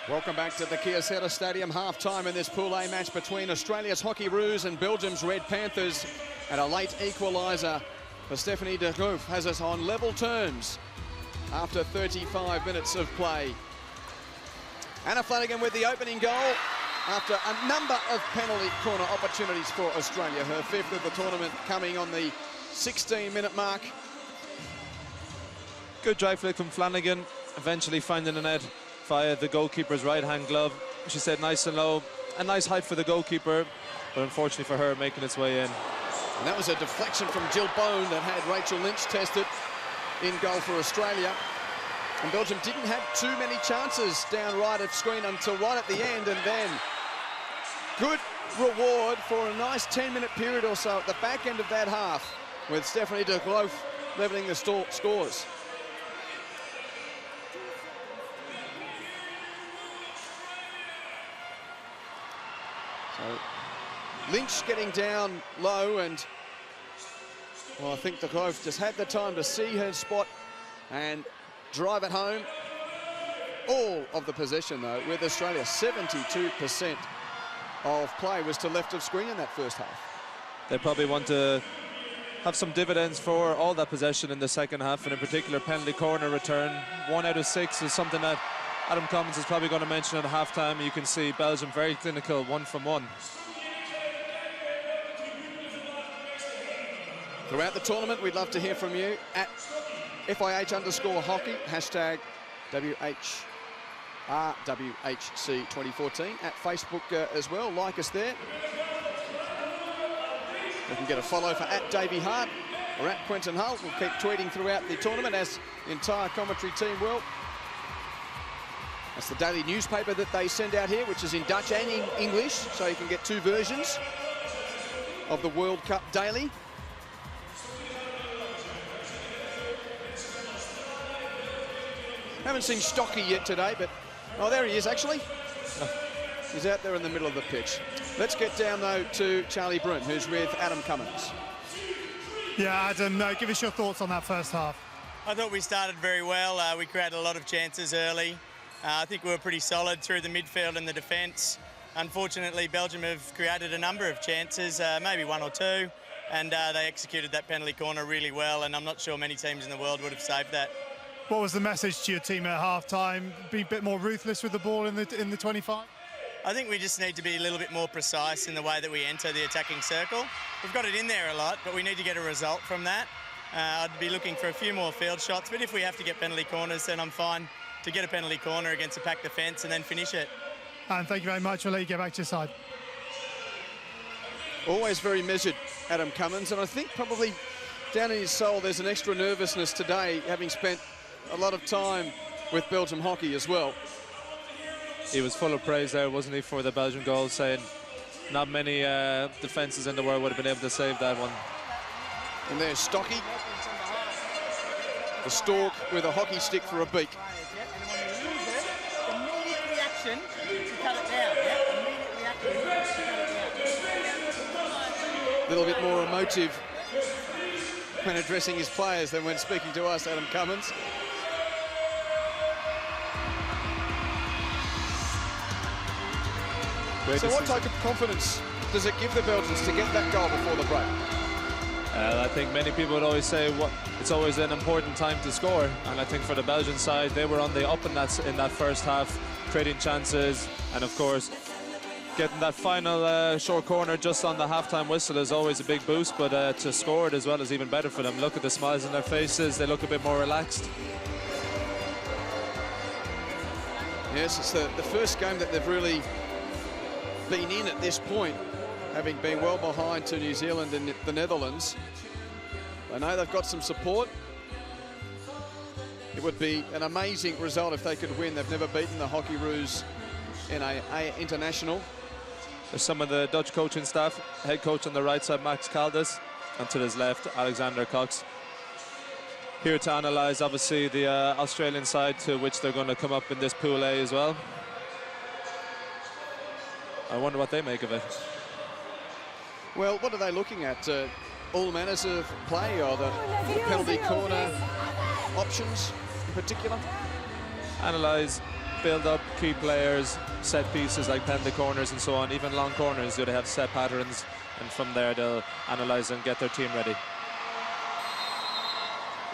Welcome back to the Kia Center Stadium. Half-time in this Pool A match between Australia's Hockey Roos and Belgium's Red Panthers. And a late equaliser for Stephanie de Groof has us on level terms after 35 minutes of play. Anna Flanagan with the opening goal after a number of penalty corner opportunities for Australia. Her 5th of the tournament coming on the 16-minute mark. Good drive flick from Flanagan, eventually finding the net via the goalkeeper's right-hand glove. She said nice and low, a nice height for the goalkeeper, but unfortunately for her, making its way in. And that was a deflection from Jill Bone that had Rachel Lynch tested in goal for Australia. And Belgium didn't have too many chances down right of screen until right at the end, and then good reward for a nice 10-minute period or so at the back end of that half, with Stephanie de Groof levelling the scores. So Lynch getting down low, and well, I think de Groof just had the time to see her spot and drive it home. All of the possession, though, with Australia, 72% of play was to left of screen in that first half. They probably want to have some dividends for all that possession in the second half, and in particular penalty corner return. 1 out of 6 is something that Adam Cummins is probably going to mention at halftime. You can see Belgium very clinical, 1 from 1. Throughout the tournament, we'd love to hear from you at FIH_hockey, hashtag WHRWHC2014 at Facebook as well. Like us there. You can get a follow for at Davey Hart or at Quentin Hull. We'll keep tweeting throughout the tournament, as the entire commentary team will. That's the daily newspaper that they send out here, which is in Dutch and in English, so you can get 2 versions of the World Cup daily. Haven't seen Stocky yet today, but oh, there he is actually. He's out there in the middle of the pitch. Let's get down though to Charlie Brun, who's with Adam Cummins. Yeah, Adam, give us your thoughts on that first half. I thought we started very well. We created a lot of chances early. I think we were pretty solid through the midfield and the defence. Unfortunately, Belgium have created a number of chances, maybe 1 or 2, and they executed that penalty corner really well, and I'm not sure many teams in the world would have saved that. What was the message to your team at half-time? Be a bit more ruthless with the ball in the 25? I think we just need to be a little bit more precise in the way that we enter the attacking circle. We've got it in there a lot, but we need to get a result from that. I'd be looking for a few more field shots, but if we have to get penalty corners, then I'm fine to get a penalty corner against a packed defence and then finish it. And thank you very much. We'll let you get back to your side. Always very measured, Adam Cummins, and I think probably down in his soul there's an extra nervousness today, having spent a lot of time with Belgium hockey as well. He was full of praise there, wasn't he, for the Belgian goal, saying not many defences in the world would have been able to save that one. And there's Stocky, the stork with a hockey stick for a beak. Immediate reaction to cut it down. Immediate reaction to cut it down. A little bit more emotive when addressing his players than when speaking to us, Adam Cummins. So what type of confidence does it give the Belgians to get that goal before the break? I think many people would always say it's always an important time to score, and I think for the Belgian side, they were on the up in that first half, creating chances, and of course getting that final short corner just on the halftime whistle is always a big boost, but to score it as well is even better for them. Look at the smiles on their faces, they look a bit more relaxed. Yes, it's the first game that they've really been in at this point, having been well behind to New Zealand and the Netherlands. I know they've got some support. It would be an amazing result if they could win. They've never beaten the Hockey Roos in a international. There's some of the Dutch coaching staff. Head coach on the right side, Max Caldas, and to his left, Alexander Cox. Here to analyse, obviously, the Australian side, to which they're going to come up in this Pool A as well. I wonder what they make of it. Well, what are they looking at? All manners of play, or the penalty corner options in particular? Analyse build up key players, set pieces like penalty corners and so on, even long corners, they have set patterns, and from there they'll analyse and get their team ready.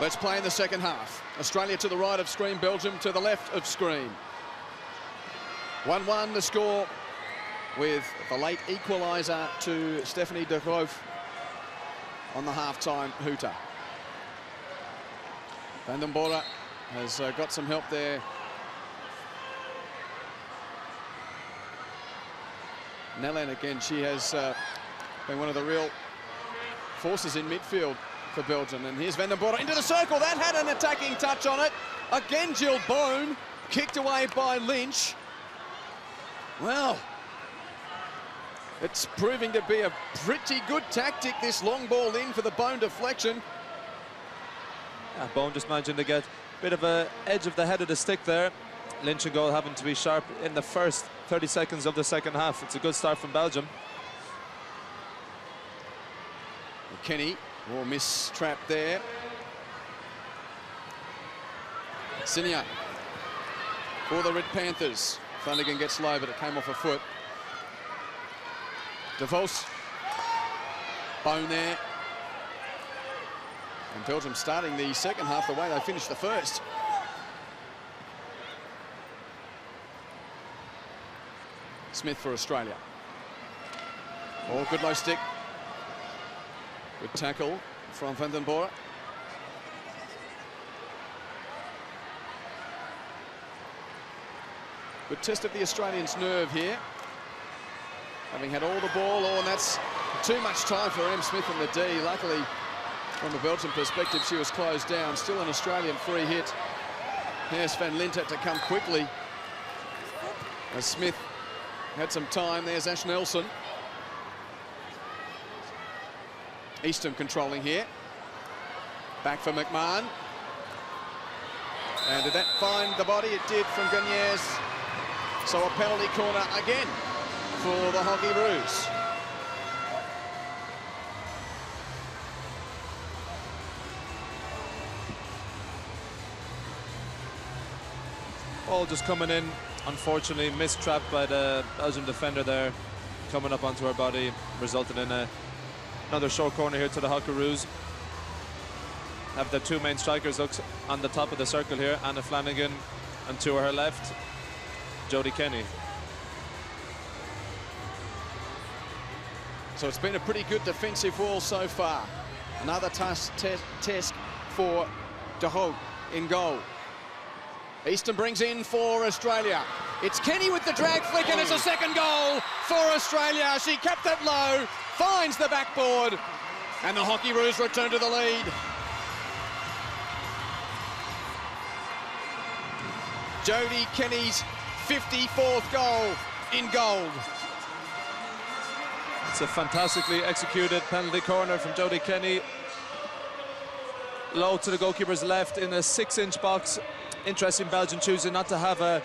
Let's play in the second half. Australia to the right of screen, Belgium to the left of screen. 1-1 the score, with the late equaliser to Stephanie de Groof on the half-time hooter. Van den Bora has got some help there. Nellen again, she has been one of the real forces in midfield for Belgium. And here's Van den Bora into the circle. That had an attacking touch on it. Again, Jill Bone, kicked away by Lynch. Well, it's proving to be a pretty good tactic, this long ball in for the Bone deflection. Yeah, Bone just managing to get a bit of a edge of the head of the stick there. Lynch and goal having to be sharp in the first 30 seconds of the second half. It's a good start from Belgium. Kenny, miss trap there. Sinia for the Red Panthers. Flanagan gets low, but it came off a foot. De Vos, Bone there. And Belgium starting the second half the way they finished the first. Smith for Australia. Oh, good low stick. Good tackle from Van den Bora. Good test of the Australians' nerve here. Having had all the ball, and that's too much time for M. Smith and the D. Luckily, from a Belgian perspective, she was closed down. Still an Australian free hit. Here's Van Lint had to come quickly as Smith had some time. There's Ash Nelson. Eastham controlling here. Back for McMahon. And did that find the body? It did from Gagnes. So a penalty corner again for the Hockey Roos. Ball just coming in, unfortunately missed trap by the Belgian defender there, coming up onto her body, resulting in another short corner here to the Hockey Roos. Have the two main strikers on the top of the circle here, Anna Flanagan, and to her left, Jodie Kenny. So it's been a pretty good defensive wall so far. Another test for De Hoog in goal. Easton brings in for Australia. It's Kenny with the drag flick, and it's a second goal for Australia. She kept it low, finds the backboard, and the Hockey Roos return to the lead. Jodie Kenny's 54th goal in gold. It's a fantastically executed penalty corner from Jodie Kenny. Low to the goalkeeper's left in a 6-inch box. Interesting, Belgium choosing not to have a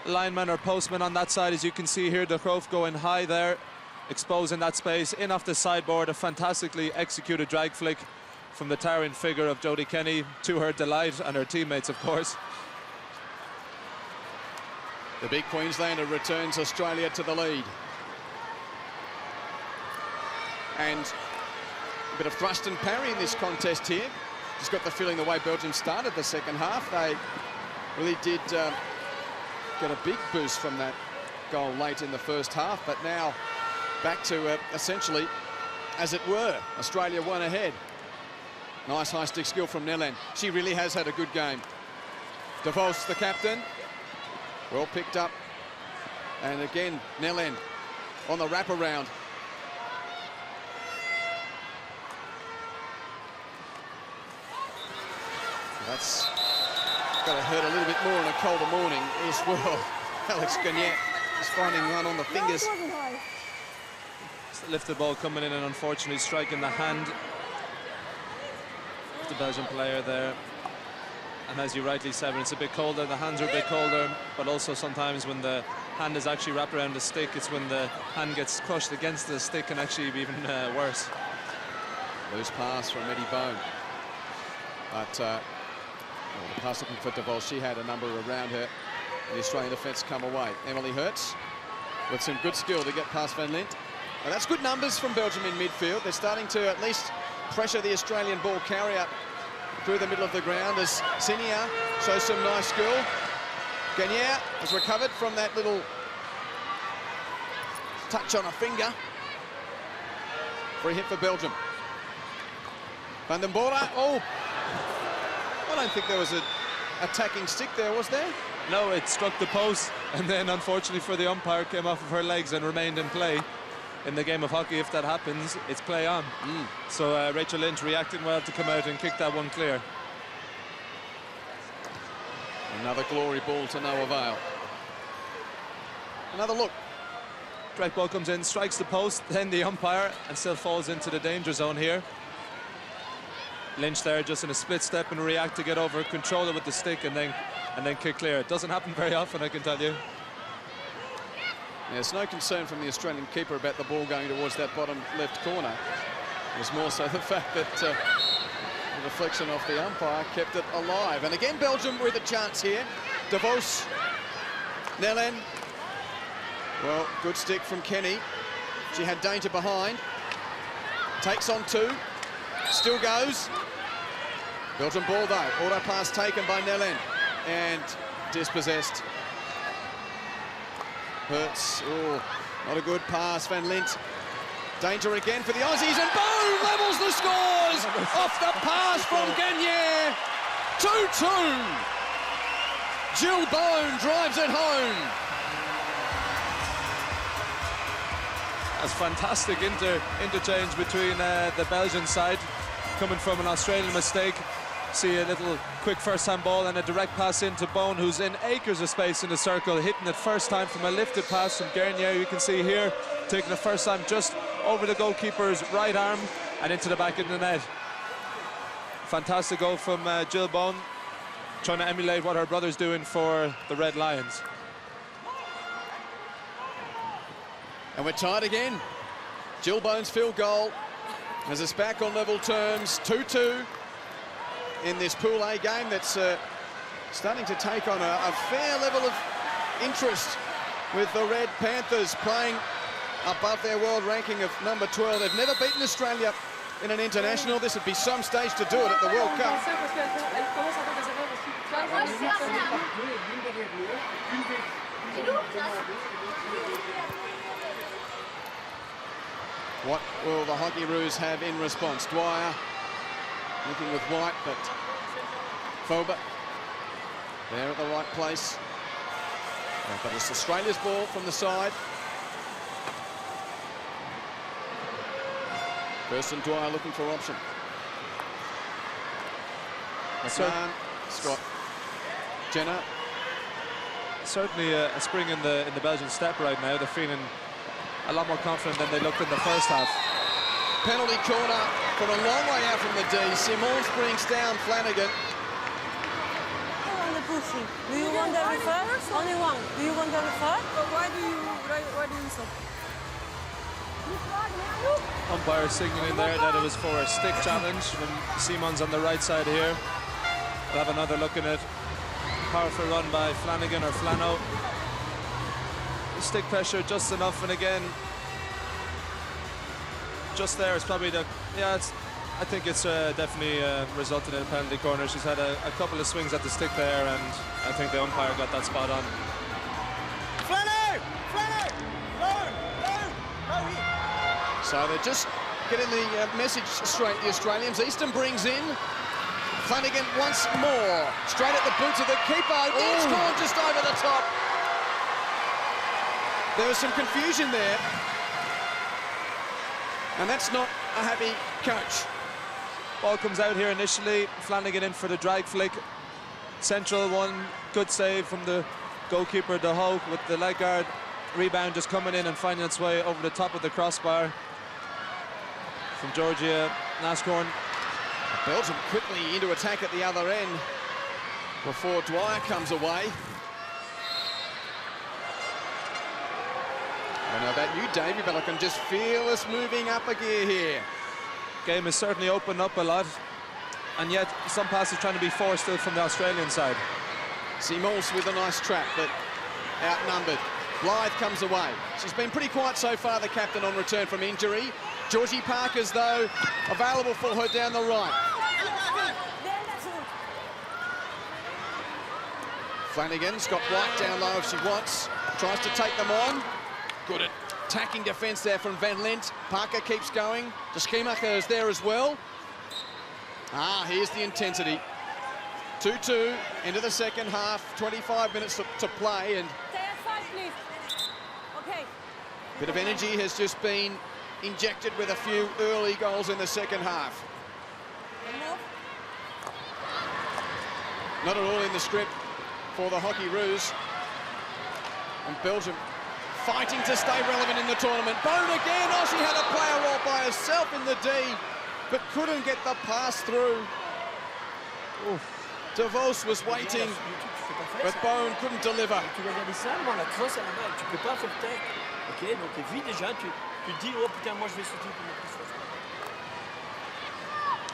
lineman or postman on that side. As you can see here, De Groof going high there, exposing that space. In off the sideboard, a fantastically executed drag flick from the towering figure of Jodie Kenny, to her delight, and her teammates, of course. The big Queenslander returns Australia to the lead. And a bit of thrust and parry in this contest here. Just got the feeling the way Belgium started the second half, they really did get a big boost from that goal late in the first half, but now back to essentially, as it were, Australia one ahead. Nice high stick skill from Nellen. She really has had a good game. De Vos, the captain, well picked up. And again, Nellen on the wraparound. That's got to hurt a little bit more on a colder morning as well. Alex Gagnette is finding one on the fingers. Lifted ball coming in and unfortunately striking the hand of the Belgian player there. And as you rightly said, when it's a bit colder, the hands are a bit colder, but also sometimes when the hand is actually wrapped around the stick, it's when the hand gets crushed against the stick and actually be even worse. Loose pass from Eddie Bone. But the pass looking for De Vos, she had a number around her. The Australian defence come away. Emily Hertz with some good skill to get past Van Lint. And that's good numbers from Belgium in midfield. They're starting to at least pressure the Australian ball carrier through the middle of the ground as Sinia shows some nice skill. Gagnère has recovered from that little touch on a finger. Free hit for Belgium. Van den Bora, oh! I don't think there was an attacking stick there, was there? No, it struck the post, and then unfortunately for the umpire, came off of her legs and remained in play. In the game of hockey, if that happens, it's play on. So Rachel Lynch reacting well to come out and kick that one clear. Another glory ball to no avail. Another look. Direct ball comes in, strikes the post, then the umpire, and still falls into the danger zone here. Lynch there just in a split step and react to get over, control it with the stick, and then kick clear. It doesn't happen very often, I can tell you. There's no concern from the Australian keeper about the ball going towards that bottom left corner. It was more so the fact that the reflection off the umpire kept it alive. And again, Belgium with a chance here. De Vos, Nellen. Well, good stick from Kenny. She had danger behind. Takes on two. Still goes. Belgium ball though. Auto pass taken by Nellen. And dispossessed. Hertz. Oh, not a good pass. Van Lint. Danger again for the Aussies. And boom! Levels the scores! Off the pass from Gagnère. 2-2. Jill Bone drives it home. That's fantastic interchange between the Belgian side, coming from an Australian mistake. See a little quick first-time ball and a direct pass into Bone, who's in acres of space in the circle, hitting it first time from a lifted pass from Gagnère. You can see here, taking the first time just over the goalkeeper's right arm and into the back of the net. Fantastic goal from Jill Bone, trying to emulate what her brother's doing for the Red Lions. And we're tied again. Jill Bone's field goal has us back on level terms, 2-2 in this Pool A game that's starting to take on a fair level of interest with the Red Panthers playing above their world ranking of number 12. They've never beaten Australia in an international. This would be some stage to do it at the World Cup. What will the Hockeyroos have in response? Dwyer looking with White, but Foba there at the right place. But it's Australia's ball from the side. Kirsten Dwyer looking for option. McMahon, Scott, Jenner. Certainly a spring in the Belgian step right now. They're feeling a lot more confident than they looked in the first half. Penalty corner from a long way out from the D. Simons brings down Flanagan. On the pushing. Do you want the refer? Only one. Do you want the refer? Why do you stop? Umpire signaling there that it was for a stick challenge from Simons on the right side here. We'll have another look at it. Powerful run by Flanagan or Flano. Stick pressure just enough, and again, just there is probably the, yeah, I think it's definitely resulted in a penalty corner. She's had a couple of swings at the stick there, and I think the umpire got that spot on. So they're just getting the message straight, the Australians. Easton brings in Flanagan once more, straight at the boots of the keeper. It's gone just over the top. There was some confusion there, and that's not a happy coach. Ball comes out here initially, Flanagan in for the drag flick. Central one, good save from the goalkeeper, De Hoog, with the leg guard. Rebound just coming in and finding its way over the top of the crossbar. From Georgia Nascorn. Belgium quickly into attack at the other end before Dwyer comes away. I don't know about you, Davey, but I can just feel us moving up a gear here. Game has certainly opened up a lot, and yet some passes trying to be forced still from the Australian side. Simons with a nice trap, but outnumbered. Blythe comes away. She's been pretty quiet so far, the captain, on return from injury. Georgie Parker's, though, available for her down the right. Flanagan's got White down low if she wants. Tries to take them on. Good attacking defence there from Van Lent. Parker keeps going. De Schemacher is there as well. Here's the intensity. 2-2 into the second half. 25 minutes to play, and a bit of energy has just been injected with a few early goals in the second half. Not at all in the script for the Hockey Roos. And Belgium fighting to stay relevant in the tournament. Bone again. She had a player all by herself in the D, but couldn't get the pass through. De Vos was waiting, but Bone couldn't deliver.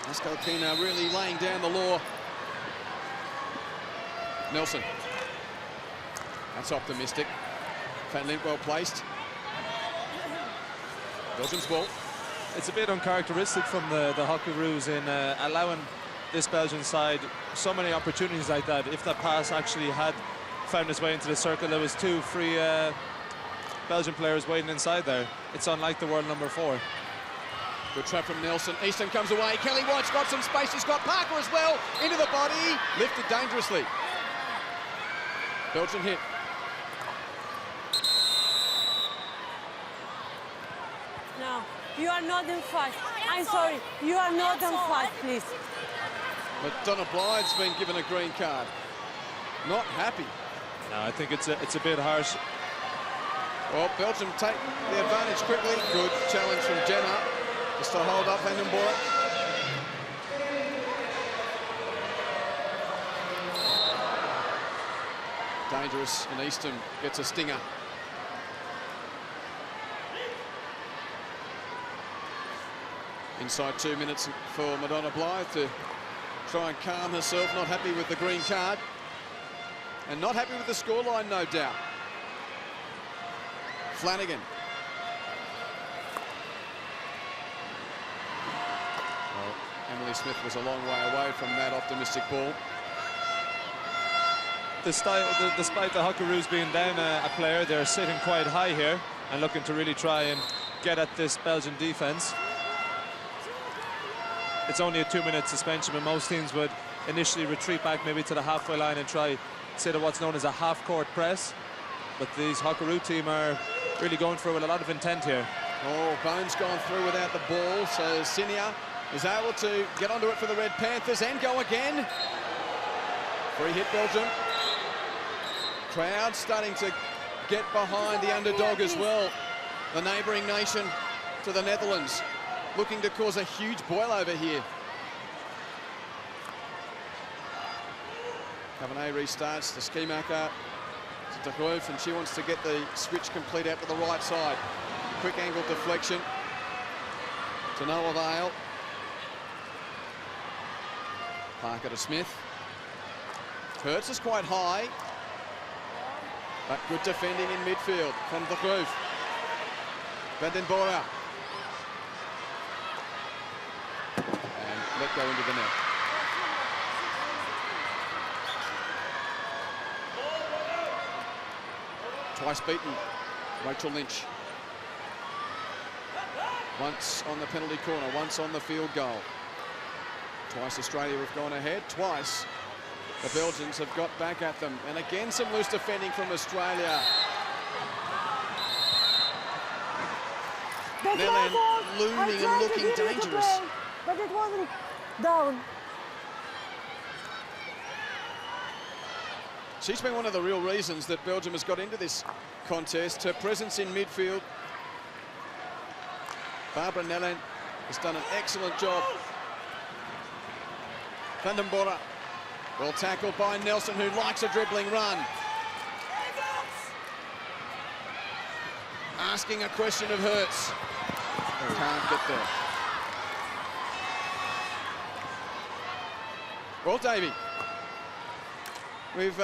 Ascalquina really laying down the law. Nelson. That's optimistic. Van Lent well placed. Belgium's ball. It's a bit uncharacteristic from the Hockey Roos in allowing this Belgian side so many opportunities like that. If that pass actually had found its way into the circle, there was two free Belgian players waiting inside there. It's unlike the world number 4. Good trap from Nelson. Easton comes away. Kelly White's got some space. She's got Parker as well. Into the body. Lifted dangerously. Belgian hit. No, you are not in fight. I'm sorry, you are not in fight, please. But Donna Blythe's been given a green card. Not happy. No, I think it's a bit harsh. Well, Belgium take the advantage quickly. Good challenge from Jenna. Just to hold up Vandenborg. Dangerous, and Easton gets a stinger. Inside 2 minutes for Madonna Blythe to try and calm herself. Not happy with the green card. And not happy with the scoreline, no doubt. Flanagan. Well, Emily Smith was a long way away from that optimistic ball. Despite the Hockey Roos being down a player, they're sitting quite high here and looking to really try and get at this Belgian defence. It's only a 2-minute suspension, but most teams would initially retreat back maybe to the halfway line and try sit at what's known as a half-court press. But these Hockey Roos team are really going through with a lot of intent here. Oh, Bone's gone through without the ball, so Sinia is able to get onto it for the Red Panthers and go again. Free hit, Belgium. Crowd starting to get behind the underdog as well. The neighbouring nation to the Netherlands, looking to cause a huge boil over here. Cabernet restarts. The Schemacher to De Groef, and she wants to get the switch complete out to the right side. Quick angle deflection to no avail. Parker to Smith. Hertz is quite high, but good defending in midfield from De Groef. Vandenbora. And let go into the net. Twice beaten, Rachel Lynch. Once on the penalty corner, once on the field goal. Twice Australia have gone ahead, twice the Belgians have got back at them. And again, some loose defending from Australia. Nellen looming and looking dangerous. But it wasn't down. She's been one of the real reasons that Belgium has got into this contest. Her presence in midfield. Barbara Nellen has done an excellent job. Vandenbora, well tackled by Nelson, who likes a dribbling run. Asking a question of Hertz. Can't get there. Well, Davey, we've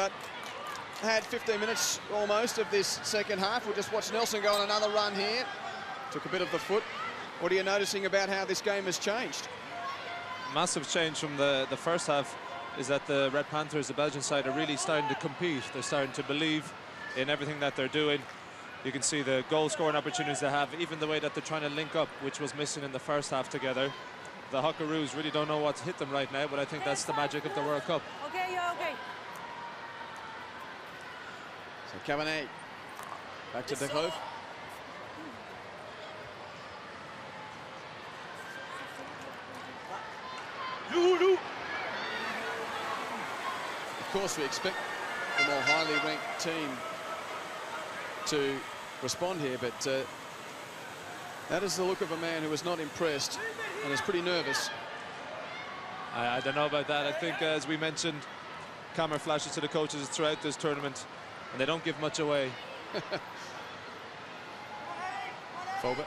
had 15 minutes almost of this second half. We'll just watch Nelson go on another run here. Took a bit of the foot. What are you noticing about how this game has changed? Massive change from the first half is that the Red Panthers, the Belgian side, are really starting to compete. They're starting to believe in everything that they're doing. You can see the goal scoring opportunities they have, even the way that they're trying to link up, which was missing in the first half together. The Hockeroos really don't know what's hit them right now, but I think that's the magic of the World Cup. Okay, you're okay. So Cabernet back to De Groof. Of course, we expect the more highly ranked team to respond here, but that is the look of a man who is not impressed and is pretty nervous. I don't know about that. I think, as we mentioned, camera flashes to the coaches throughout this tournament, and they don't give much away. Fulbert.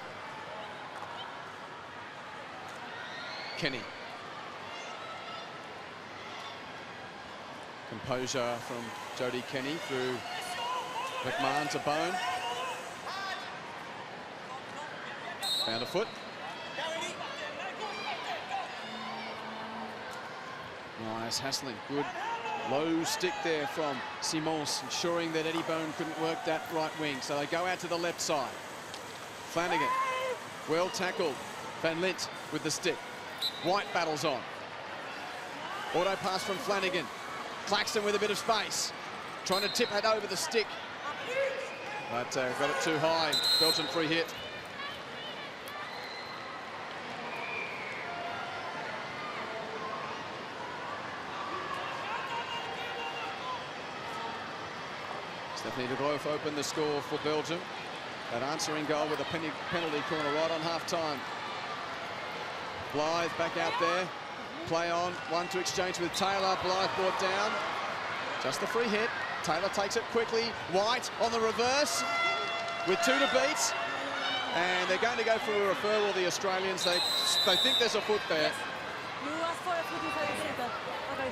Kenny. Composure from Jody Kenny through McMahon to Bone. Found a foot. Nice hassling. Good low stick there from Simons, ensuring that Eddie Bone couldn't work that right wing. So they go out to the left side. Flanagan, well tackled. Van Lint with the stick. White battles on. Auto pass from Flanagan. Claxton with a bit of space. Trying to tip it over the stick. But got it too high. Belgian free hit. Stephanie De Groof opened the score for Belgium. That answering goal with a penalty corner right on half-time. Blythe back out there. Play on. One to exchange with Taylor. Blythe brought down. Just the free hit. Taylor takes it quickly. White on the reverse with 2 to beat. And they're going to go for a referral, the Australians. They think there's a foot there. You asked for a foot inside the circle. Okay.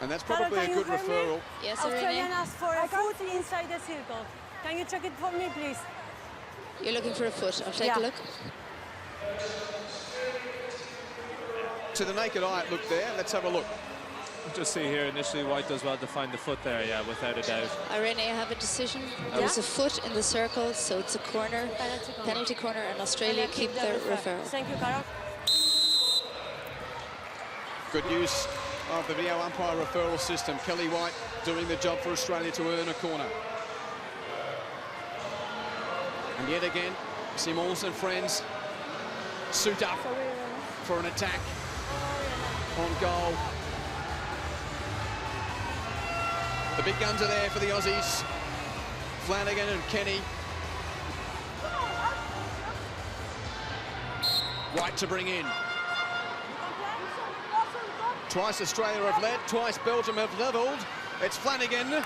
And that's probably a good referral. Yes, Australian asked for a foot inside the circle. Can you check it for me, please? You're looking for a foot. I'll take a look. To the naked eye, it looked there. Let's have a look. Just see here, initially White does well to find the foot there, yeah, without a doubt. Irene, I have a decision. There was a foot in the circle, so it's a corner, penalty corner, and Australia keep their referral. Thank you, Carol. Good use of the video umpire referral system. Kelly White doing the job for Australia to earn a corner. And yet again, Simons and friends suit up for an attack on goal. The big guns are there for the Aussies. Flanagan and Kenny. White to bring in. Twice Australia have led, twice Belgium have levelled. It's Flanagan.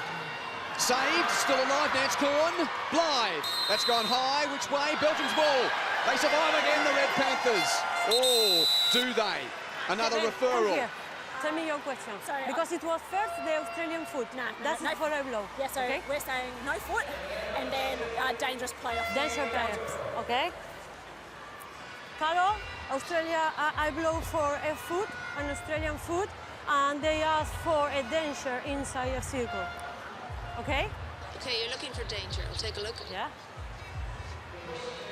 Saved, still alive, Nance Corn. Blythe, that's gone high. Which way? Belgium's ball. They survive again, the Red Panthers. Oh, do they? Another referral. Tell me your question. Sorry, because it was first the Australian foot. That's no, it for a blow. Yeah, so we're saying no foot, and then dangerous play off. Danger play. Okay. Carol, Australia, I blow for a foot, an Australian foot, and they ask for a danger inside a circle. Okay? Okay, you're looking for danger. I'll take a look. Yeah.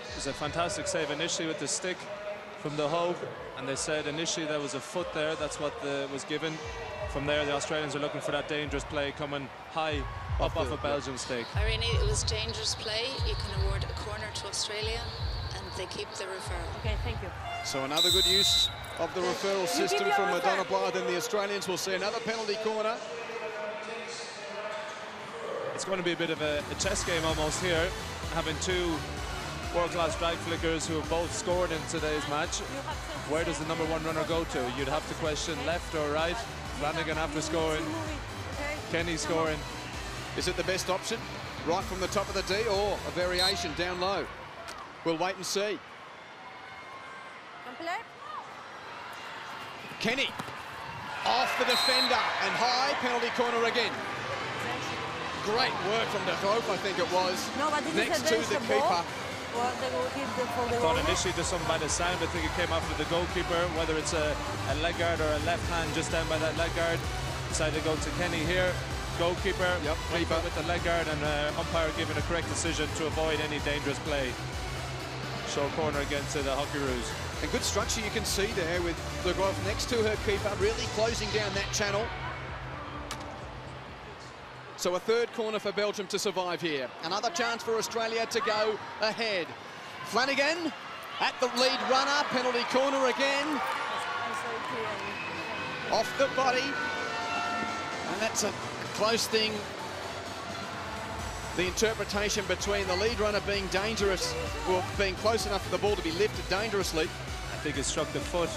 It was a fantastic save initially with the stick from the Hague, and they said initially there was a foot there. That's what was given. From there, the Australians are looking for that dangerous play coming high up off a Belgian stick. Irene, it was dangerous play. You can award a corner to Australia, and they keep the referral. Okay, thank you. So another good use of the referral system from Madonna Blythe, and the Australians will see another penalty corner. It's going to be a bit of a chess game almost here, having two world-class drag flickers who have both scored in today's match. Where does the #1 runner go to? You'd have to question left or right. Flanagan after scoring, Kenny scoring. Is it the best option? Right from the top of the D, or a variation down low? We'll wait and see. Kenny. Off the defender and high, penalty corner again. Great work from de Groof, I think it was. No, but this next is to the keeper. Well, they will hit for the Thought goal. initially there's some kind of sound. I think it came after the goalkeeper, whether it's a leg guard or a left hand just down by that leg guard. Decided to go to Kenny here. Goalkeeper, keeper with the leg guard, and umpire giving a correct decision to avoid any dangerous play. Show corner again to the Hockeyroos. And good structure you can see there with de Groof next to her keeper, really closing down that channel. So a third corner for Belgium to survive here. Another chance for Australia to go ahead. Flanagan at the lead runner, penalty corner again. Off the body. And that's a close thing. The interpretation between the lead runner being dangerous, or being close enough for the ball to be lifted dangerously. I think it struck the foot,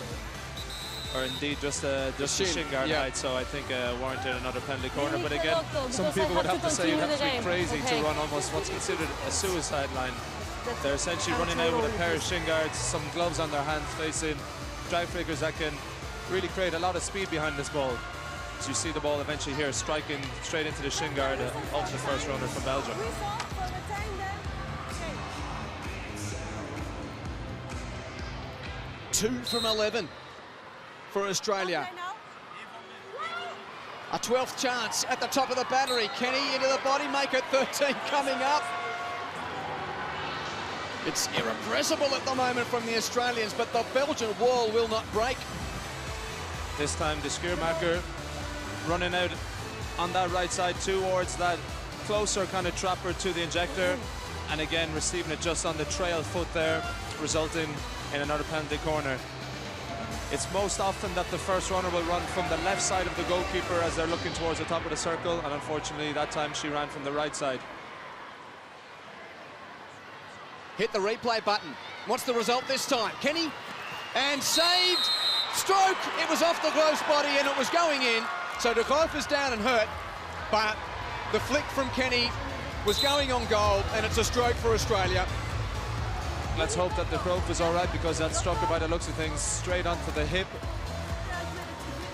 or indeed just the shin guard height, so I think warranted another penalty corner. But again, some people would have to say you'd have to be crazy to run almost what's considered a suicide line. They're essentially running out with a pair of shin guards, some gloves on their hands, facing drag flickers that can really create a lot of speed behind this ball. As you see the ball eventually here striking straight into the shin guard of the first runner from Belgium. 2 from 11 for Australia. A 12th chance at the top of the battery. Kenny into the body, make it 13 coming up. It's irrepressible at the moment from the Australians, but the Belgian wall will not break. This time the Schuurmaker running out on that right side towards that closer kind of trapper to the injector, and again receiving it just on the trail foot there, resulting in another penalty corner. It's most often that the first runner will run from the left side of the goalkeeper as they're looking towards the top of the circle, and unfortunately that time she ran from the right side. Hit the replay button. What's the result this time? Kenny, and saved. Stroke. It was off the Groof's body and it was going in. So de Groof is down and hurt, but the flick from Kenny was going on goal, and it's a stroke for Australia. Let's hope that de Groof is all right, because that struck her by the looks of things straight onto the hip.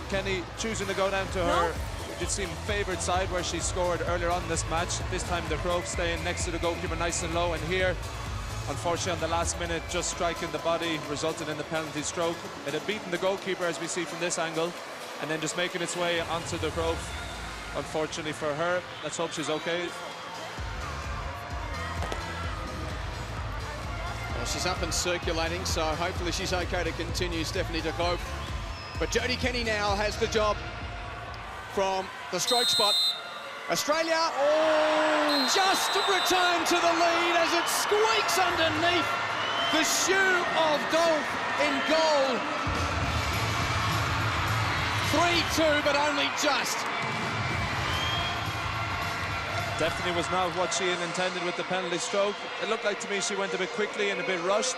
Kenny choosing to go down to her, you'd seem favoured side where she scored earlier on in this match. This time de Groof staying next to the goalkeeper nice and low, and here, unfortunately on the last minute, just striking the body, resulted in the penalty stroke. It had beaten the goalkeeper, as we see from this angle, and then just making its way onto de Groof. Unfortunately for her, let's hope she's okay. Well, she's up and circulating, so hopefully she's okay to continue, Stephanie de Groof. But Jodie Kenny now has the job from the stroke spot. Australia, just returned to the lead as it squeaks underneath the shoe of golf in goal. 3-2, but only just. Definitely was not what she had intended with the penalty stroke. It looked like to me she went a bit quickly and a bit rushed.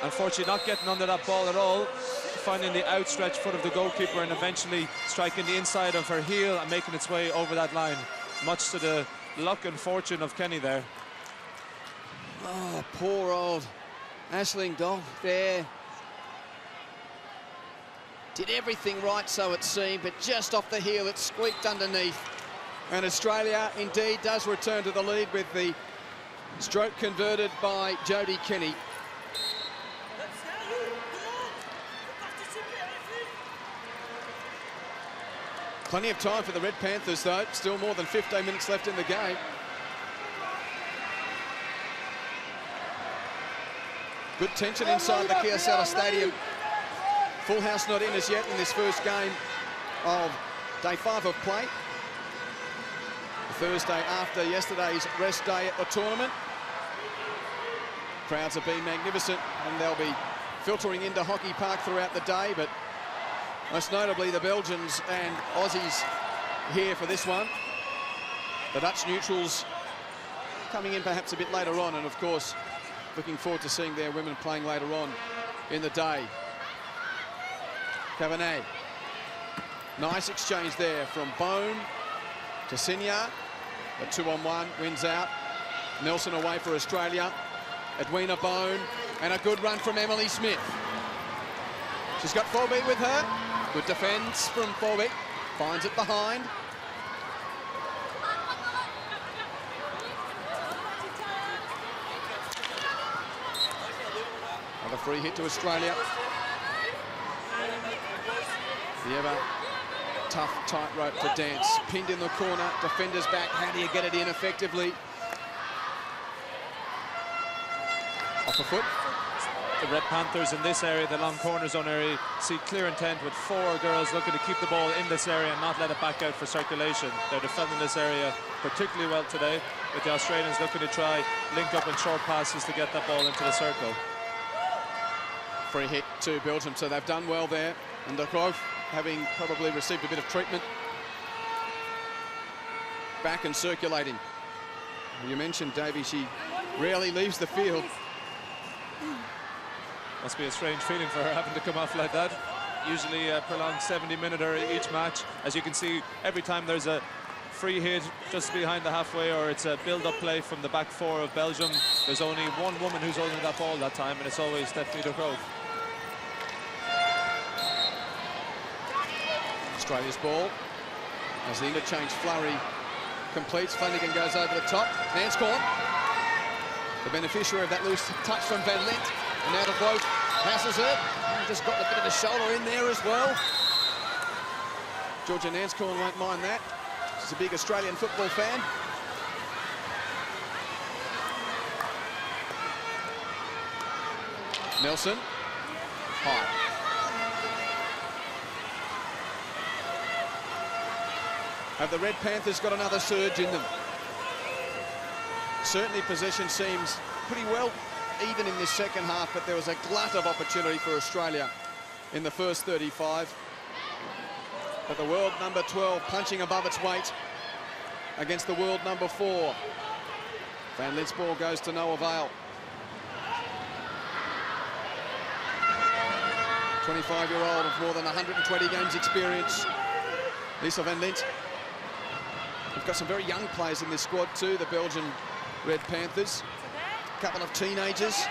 Unfortunately not getting under that ball at all, finding the outstretched foot of the goalkeeper and eventually striking the inside of her heel and making its way over that line. Much to the luck and fortune of Kenny there. Oh, poor old Aisling Dog there. Did everything right, so it seemed, but just off the heel it squeaked underneath. And Australia indeed does return to the lead with the stroke converted by Jodie Kenny. Plenty of time for the Red Panthers, though. Still more than 15 minutes left in the game. Good tension inside the Kia Stadium. Full house not in as yet in this first game of day 5 of play. The Thursday after yesterday's rest day at the tournament. Crowds have been magnificent, and they'll be filtering into Hockey Park throughout the day, but most notably the Belgians and Aussies here for this one. The Dutch neutrals coming in perhaps a bit later on, and of course looking forward to seeing their women playing later on in the day. Cabernet. Nice exchange there from Bone to Signier. A 2-on-1 wins out. Nelson away for Australia. Edwina Bone, and a good run from Emily Smith. She's got 4B with her. Good defence from Forbeck. Finds it behind. Another free hit to Australia. The ever tough tightrope to Dance. Pinned in the corner, defenders back. How do you get it in effectively? Off the foot. The Red Panthers in this area, the long corner zone area, see clear intent with 4 girls looking to keep the ball in this area and not let it back out for circulation. They're defending this area particularly well today, with the Australians looking to try link up and short passes to get that ball into the circle. Free hit to Belgium, so they've done well there. And the Grove, having probably received a bit of treatment, back and circulating. You mentioned Davey, she rarely leaves the field. Must be a strange feeling for her having to come off like that. Usually a prolonged 70-minute each match. As you can see, every time there's a free hit just behind the halfway or it's a build-up play from the back 4 of Belgium, there's only one woman who's holding that ball that time, and it's always Stephanie de Grove. Australia's ball as the interchange flurry completes. Flanagan goes over the top. Nance Corn, the beneficiary of that loose touch from Van Lent. And now de Grove passes it. Just got a bit of a shoulder in there as well. Georgia Nanscorn won't mind that. She's a big Australian football fan. Nelson. High. Have the Red Panthers got another surge in them? Certainly possession seems pretty well even in this second half, but there was a glut of opportunity for Australia in the first 35. But the world number 12 punching above its weight against the world number 4. Van Lent's ball goes to no avail. 25-year-old of more than 120 games experience, Lisa Van Lent. We've got some very young players in this squad too, the Belgian Red Panthers. A couple of teenagers.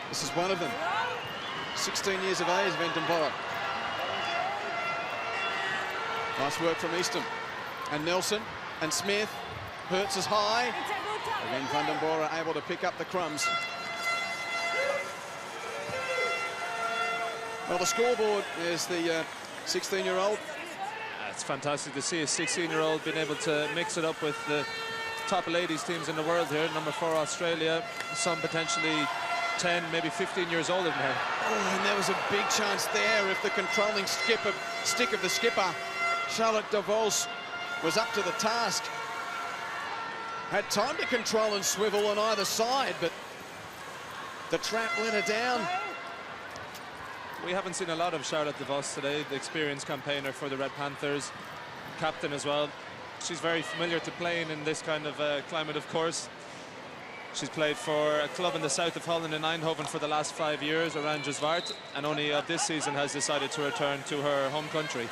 This is one of them. 16 years of age, Van den Borre. Nice work from Easton. And Nelson and Smith. Hertz is high. Again, Van den Borre able to pick up the crumbs. Well, the scoreboard is the 16-year-old. It's fantastic to see a 16-year-old being able to mix it up with the top ladies teams in the world here. Number 4 Australia, some potentially 10, maybe 15 years older than her. Oh, and there was a big chance there if the controlling stick of the skipper, Charlotte de Vos, was up to the task. Had time to control and swivel on either side, but the trap let her down. We haven't seen a lot of Charlotte de Vos today, the experienced campaigner for the Red Panthers, captain as well. She's very familiar to playing in this kind of climate, of course. She's played for a club in the south of Holland in Eindhoven for the last 5 years, Oranje Zwart, and only this season has decided to return to her home country.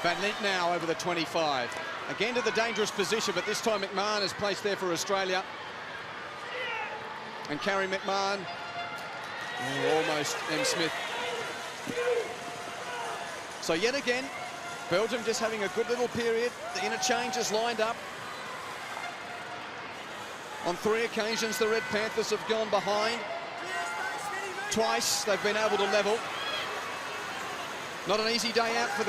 Van Lent now over the 25. Again to the dangerous position, but this time McMahon is placed there for Australia. And Carrie McMahon, almost M. Smith. So yet again, Belgium just having a good little period. The interchanges lined up. On 3 occasions, the Red Panthers have gone behind. Twice they've been able to level. Not an easy day out for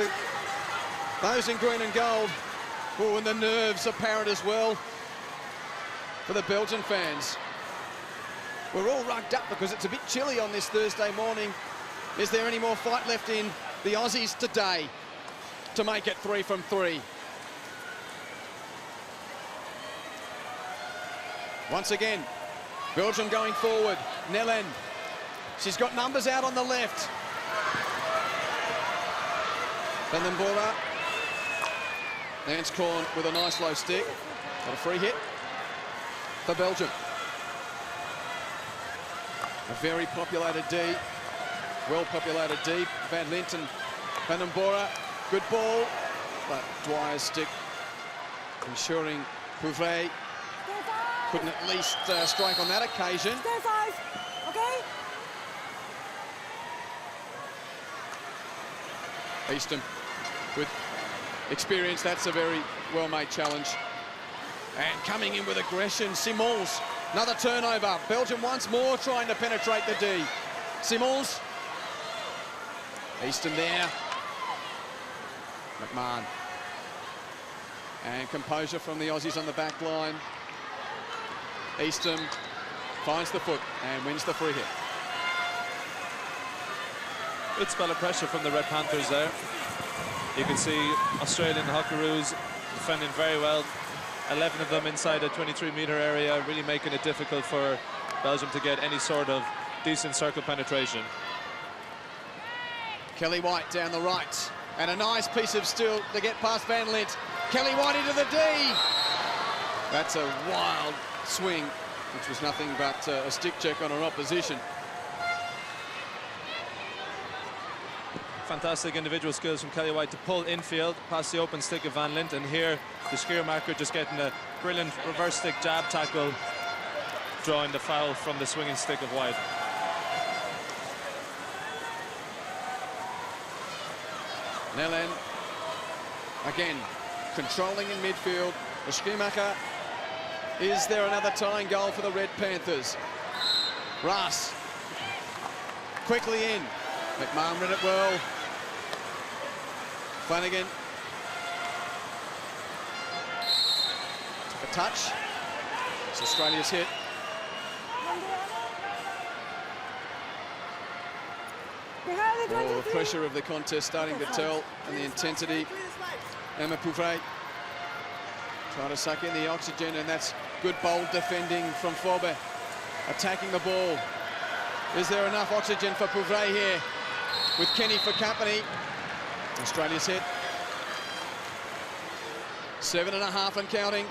those in green and gold. Oh, and the nerves apparent as well for the Belgian fans. We're all rugged up because it's a bit chilly on this Thursday morning. Is there any more fight left in the Aussies today to make it 3 from 3? Once again, Belgium going forward. Nellen, she's got numbers out on the left. Van den Borre. Nance Corn with a nice low stick. Got a free hit for Belgium. A very populated D, well-populated D. Van Lent and Van den Borre, good ball, but Dwyer's stick ensuring Pouvret couldn't at least strike on that occasion. Okay? Easton with experience. That's a very well-made challenge. And coming in with aggression, Simons. Another turnover. Belgium once more trying to penetrate the D. Simons. Easton there. McMahon. And composure from the Aussies on the back line. Easton finds the foot and wins the free hit. Good spell of pressure from the Red Panthers there. You can see Australian Hockeroos defending very well. 11 of them inside a 23-metre area, really making it difficult for Belgium to get any sort of decent circle penetration. Kelly White down the right. And a nice piece of steel to get past Van Lint. Kelly White into the D. That's a wild swing, which was nothing but a stick check on her opposition. Fantastic individual skills from Kelly White to pull infield past the open stick of Van Lint, and here the Schiermacher just getting a brilliant reverse stick jab tackle, drawing the foul from the swinging stick of White. Nellen again controlling in midfield. The Schiermacher. Is there another tying goal for the Red Panthers? Russ quickly in. McMahon read it well. Flanagan took a touch. It's Australia's hit. Oh, the pressure of the contest starting to tell, and the intensity. Emma Pouvret trying to suck in the oxygen, and that's good bold defending from Forbe. Attacking the ball. Is there enough oxygen for Pouvret here? With Kenny for company. Australia's hit. 7.5 and counting.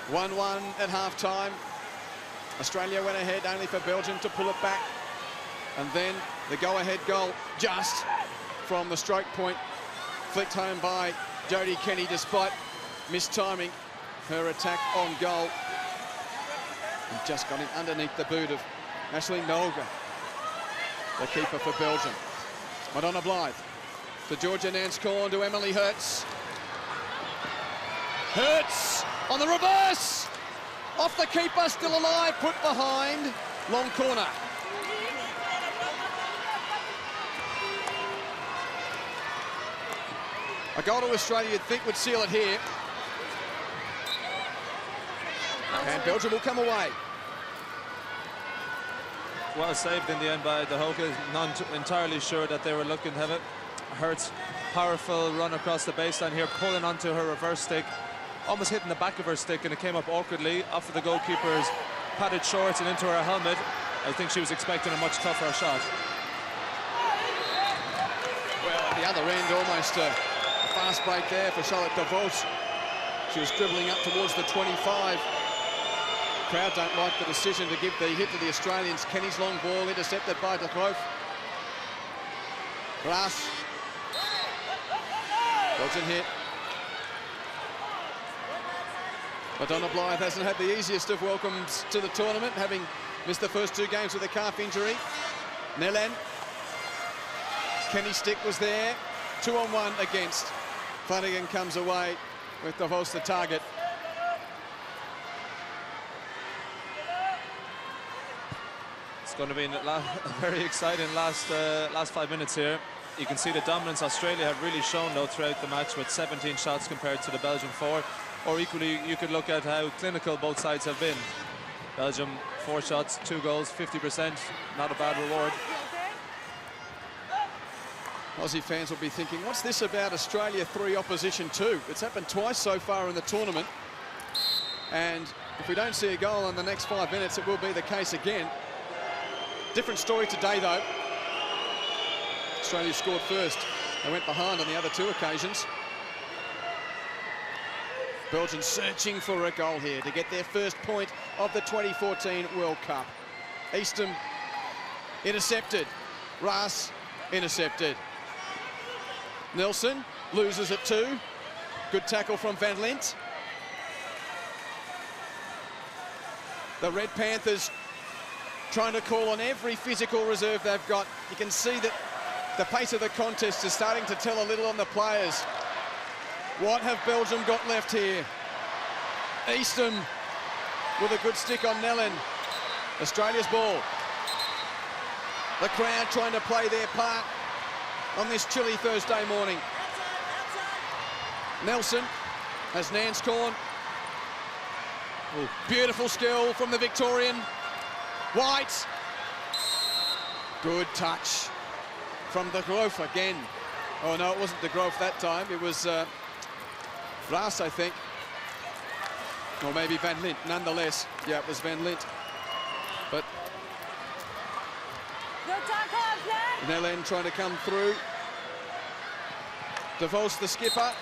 1-1 at half-time. Australia went ahead, only for Belgium to pull it back. And then the go-ahead goal just from the stroke point, flicked home by Jodie Kenny despite mistiming her attack on goal. And just got in underneath the boot of Ashley Nolga, the keeper for Belgium. Madonna Blythe to Georgia Nance-Corn to Emily Hertz. Hertz on the reverse! Off the keeper, still alive, put behind. Long corner. A goal to Australia you'd think would seal it here. And Belgium will come away. Well saved in the end by the Hoka. Not entirely sure that they were looking to have it. Hertz, powerful run across the baseline here, pulling onto her reverse stick, almost hitting the back of her stick, and it came up awkwardly off of the goalkeeper's padded shorts and into her helmet. I think she was expecting a much tougher shot. Well, at the other end, almost a fast break there for Charlotte de Vos. She was dribbling up towards the 25. Crowd don't like the decision to give the hit to the Australians. Kenny's long ball intercepted by de Groof. Brass. Belgian hit. Madonna Blythe hasn't had the easiest of welcomes to the tournament, having missed the first 2 games with a calf injury. Nellen. Kenny's stick was there. 2-on-1 against. Flanagan comes away with de Vos the target. It's going to be a very exciting last 5 minutes here. You can see the dominance Australia have really shown though throughout the match, with 17 shots compared to the Belgian 4. Or equally, you could look at how clinical both sides have been. Belgium 4 shots, 2 goals, 50%. Not a bad reward. Aussie fans will be thinking, what's this about Australia 3 opposition 2? It's happened twice so far in the tournament. And if we don't see a goal in the next 5 minutes, it will be the case again. Different story today, though. Australia scored first. They went behind on the other 2 occasions. Belgium searching for a goal here to get their first point of the 2014 World Cup. Easton intercepted. Raas intercepted. Nelson loses at 2. Good tackle from Van Lint. The Red Panthers trying to call on every physical reserve they've got. You can see that the pace of the contest is starting to tell a little on the players. What have Belgium got left here? Easton with a good stick on Nellen. Australia's ball. The crowd trying to play their part on this chilly Thursday morning. Nelson has Nanscorn. Beautiful skill from the Victorian. White. Good touch from de Groof again. Oh no, it wasn't de Groof that time. It was Raas, I think. Or maybe Van Lint, nonetheless. Yeah, it was Van Lint. But Nellen trying to come through. De Vos, the skipper.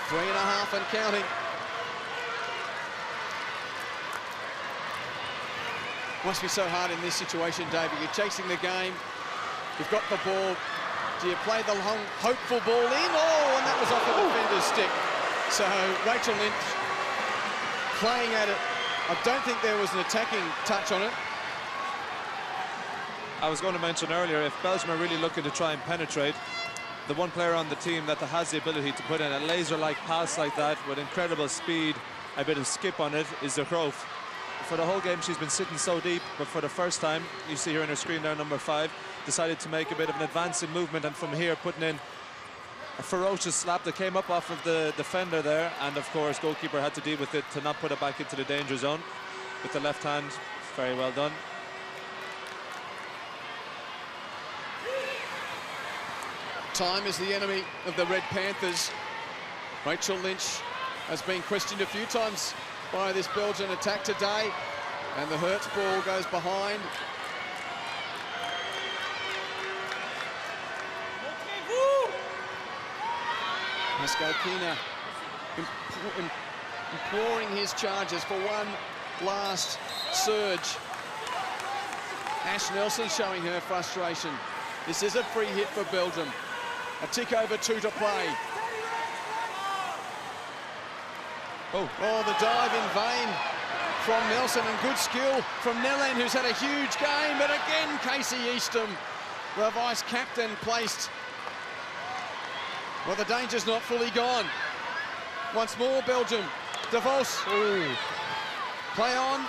Three and a half and counting. Must be so hard in this situation, David. You're chasing the game. You've got the ball. Do you play the long, hopeful ball in? Oh, and that was off the defender's stick. So Rachel Lynch playing at it. I don't think there was an attacking touch on it. I was going to mention earlier, if Belgium are really looking to try and penetrate, the one player on the team that has the ability to put in a laser-like pass like that with incredible speed, a bit of skip on it, is de Groof. For the whole game, she's been sitting so deep, but for the first time, you see her in her screen there, number 5, decided to make a bit of an advancing movement, and from here putting in a ferocious slap that came up off of the defender there, and of course goalkeeper had to deal with it to not put it back into the danger zone with the left hand. Very well done. Time is the enemy of the Red Panthers. Rachel Lynch has been questioned a few times by this Belgian attack today, and the Hertz ball goes behind. Pascal Kina imploring his charges for one last surge. Ash Nelson showing her frustration. This is a free hit for Belgium. A tick over 2 to play. Oh, the dive in vain from Nelson, and good skill from Nellen, who's had a huge game. But again, Casey Eastham, the vice-captain, placed. Well, the danger's not fully gone. Once more, Belgium. De Vos. Play on.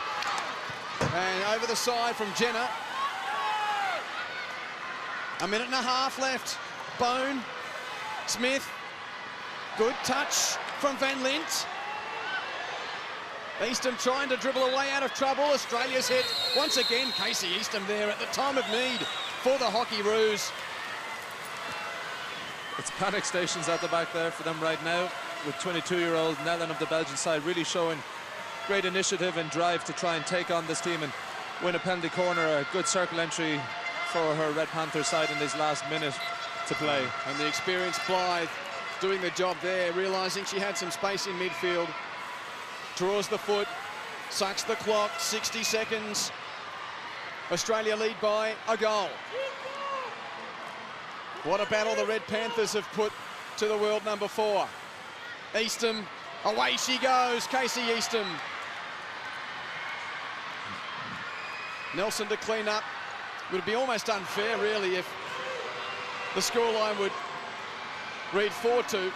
And over the side from Jenner. A minute and a half left. Bone. Smith. Good touch from Van Lint. Eastham trying to dribble away out of trouble. Australia's hit. Once again, Casey Eastham there at the time of need for the Hockey Roos. It's panic stations at the back there for them right now, with 22-year-old Nellen of the Belgian side really showing great initiative and drive to try and take on this team and win a penalty corner. A good circle entry for her Red Panther side in this last minute to play. And the experienced Blythe doing the job there, realising she had some space in midfield. Draws the foot, sucks the clock, 60 seconds. Australia lead by a goal. What a battle the Red Panthers have put to the world number 4. Eastham, away she goes, Casey Eastham. Nelson to clean up. Would be almost unfair, really, if the scoreline would read 4-2.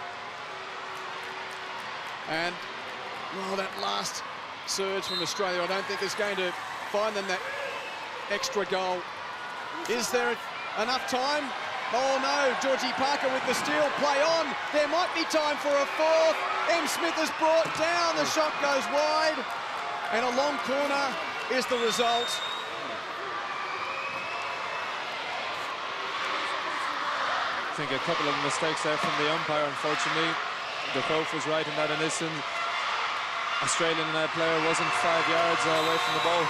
And, well, that last surge from Australia, I don't think is going to find them that extra goal. Is there enough time? Oh no, Georgie Parker with the steal, play on. There might be time for a fourth. M. Smith is brought down, the shot goes wide. And a long corner is the result. I think a couple of mistakes there from the umpire, unfortunately. De Groof was right in that instant. Australian player wasn't 5 yards away from the ball.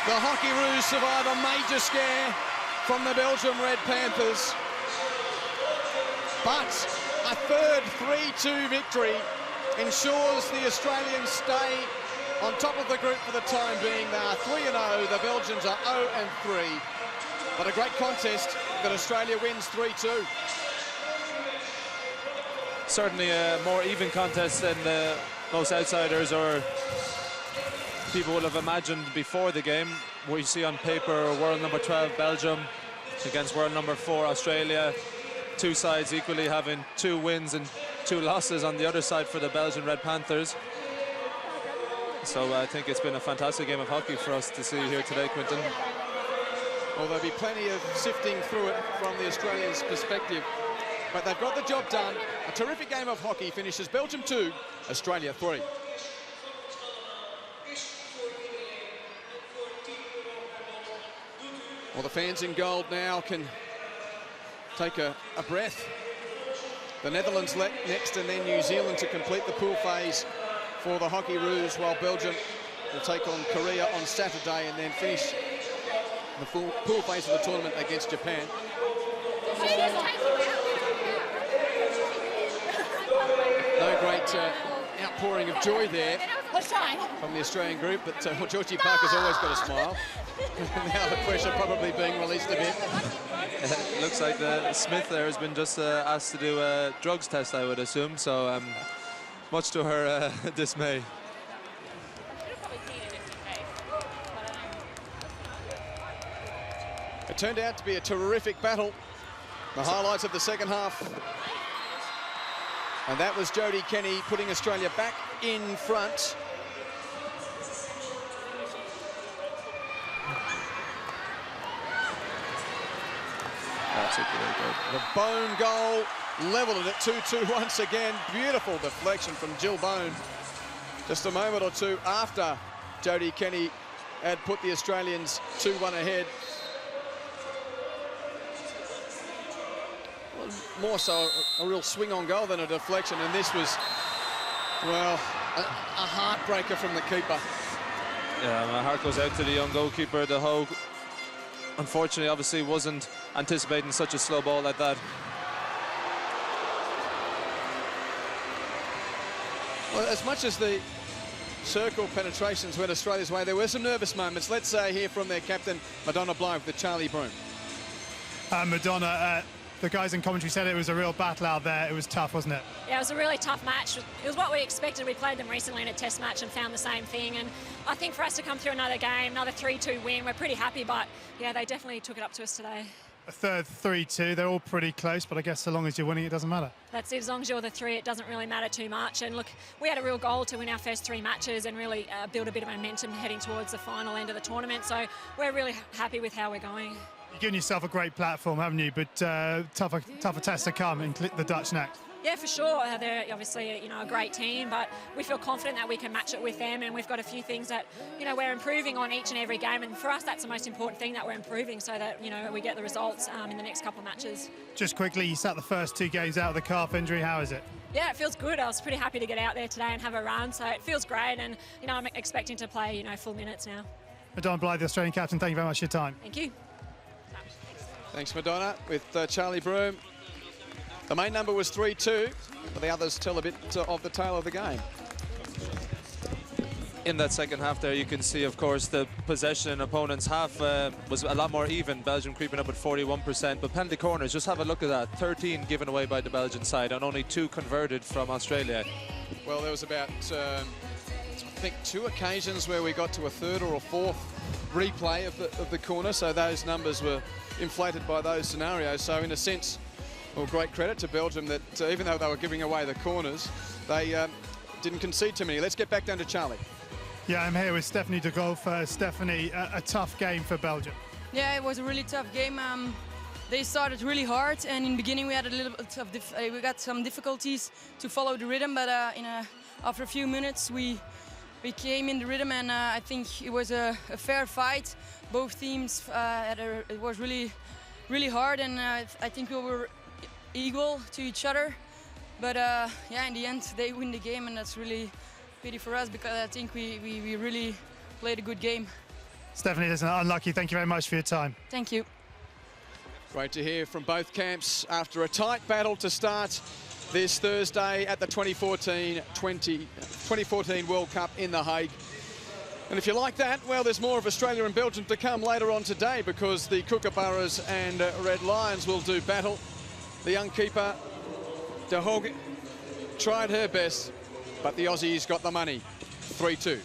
The Hockey Roos survive a major scare from the Belgium Red Panthers. But a third 3-2 victory ensures the Australians stay on top of the group for the time being. They are 3-0, the Belgians are 0-3. But a great contest that Australia wins 3-2. Certainly a more even contest than most outsiders or people would have imagined before the game. we see on paper world number 12 Belgium against world number 4 Australia. Two sides equally having 2 wins and 2 losses on the other side for the Belgian Red Panthers. So I think it's been a fantastic game of hockey for us to see here today, Quinton. Well, there'll be plenty of sifting through it from the Australians' perspective, but they've got the job done. A terrific game of hockey finishes Belgium 2, Australia 3. Well, the fans in gold now can take a breath. The Netherlands next, and then New Zealand to complete the pool phase for the Hockey Roos, while Belgium will take on Korea on Saturday and then finish the full pool phase of the tournament against Japan. No great outpouring of joy there from the Australian group, but Georgie Parker's always got a smile. Now the pressure probably being released a bit. It looks like Smith there has been just asked to do a drugs test, I would assume, so much to her dismay. It turned out to be a terrific battle. The highlights of the second half. And that was Jodie Kenny putting Australia back in front. That's it, the Bone goal, levelled it at 2-2 once again. Beautiful deflection from Jill Bone. Just a moment or two after Jodie Kenny had put the Australians 2-1 ahead. More so a real swing on goal than a deflection, and this was, well, a heartbreaker from the keeper. Yeah, my heart goes out to the young goalkeeper. The Hague, unfortunately, obviously wasn't anticipating such a slow ball like that. Well, as much as the circle penetrations went Australia's way, there were some nervous moments. Let's hear from their captain, Madonna Blythe, with Charlie Broom. Madonna, the guys in commentary said it was a real battle out there. It was tough, wasn't it? Yeah, it was a really tough match. It was what we expected. We played them recently in a test match and found the same thing. And I think for us to come through another game, another 3-2 win, we're pretty happy. But, yeah, they definitely took it up to us today. A third 3-2. They're all pretty close, but I guess so long as you're winning, it doesn't matter. That's it. As long as you're the 3, it doesn't really matter too much. And, look, we had a real goal to win our first 3 matches and really build a bit of momentum heading towards the final end of the tournament. So we're really happy with how we're going. You've given yourself a great platform, haven't you? But tougher tests to come in the Dutch next. Yeah, for sure. They're obviously, a great team, but we feel confident that we can match it with them, and we've got a few things that, we're improving on each and every game, and for us, that's the most important thing, that we're improving so that, we get the results in the next couple of matches. Just quickly, you sat the first 2 games out of the calf injury. How is it? Yeah, it feels good. I was pretty happy to get out there today and have a run, so it feels great, and, I'm expecting to play, full minutes now. Madonna Blythe, the Australian captain, thank you very much for your time. Thank you. Thanks, Madonna, with Charlie Broom. The main number was 3-2, but the others tell a bit of the tale of the game. In that second half there, you can see, of course, the possession in opponents' half was a lot more even. Belgium creeping up at 41%, but penalty corners, just have a look at that. 13 given away by the Belgian side and only 2 converted from Australia. Well, there was about, I think, 2 occasions where we got to a 3rd or a 4th replay of the corner, so those numbers were inflated by those scenarios. So in a sense, well, great credit to Belgium that even though they were giving away the corners, they didn't concede too many. Let's get back down to Charlie. Yeah, I'm here with Stephanie de Golf. Stephanie, a tough game for Belgium. Yeah, it was a really tough game. They started really hard, and in the beginning we had a little bit of we got some difficulties to follow the rhythm, but after a few minutes we came in the rhythm, and I think it was a fair fight. Both teams it was really hard, and I think we were equal to each other. But yeah, in the end they win the game, and that's really pity for us because I think we really played a good game. Stephanie, listen, unlucky. Thank you very much for your time. Thank you. Great to hear from both camps after a tight battle to start this Thursday at the 2014 World Cup in The Hague. And if you like that, well, there's more of Australia and Belgium to come later on today, because the Kookaburras and Red Lions will do battle. The young keeper, De Hague, tried her best, but the Aussies got the money. 3-2.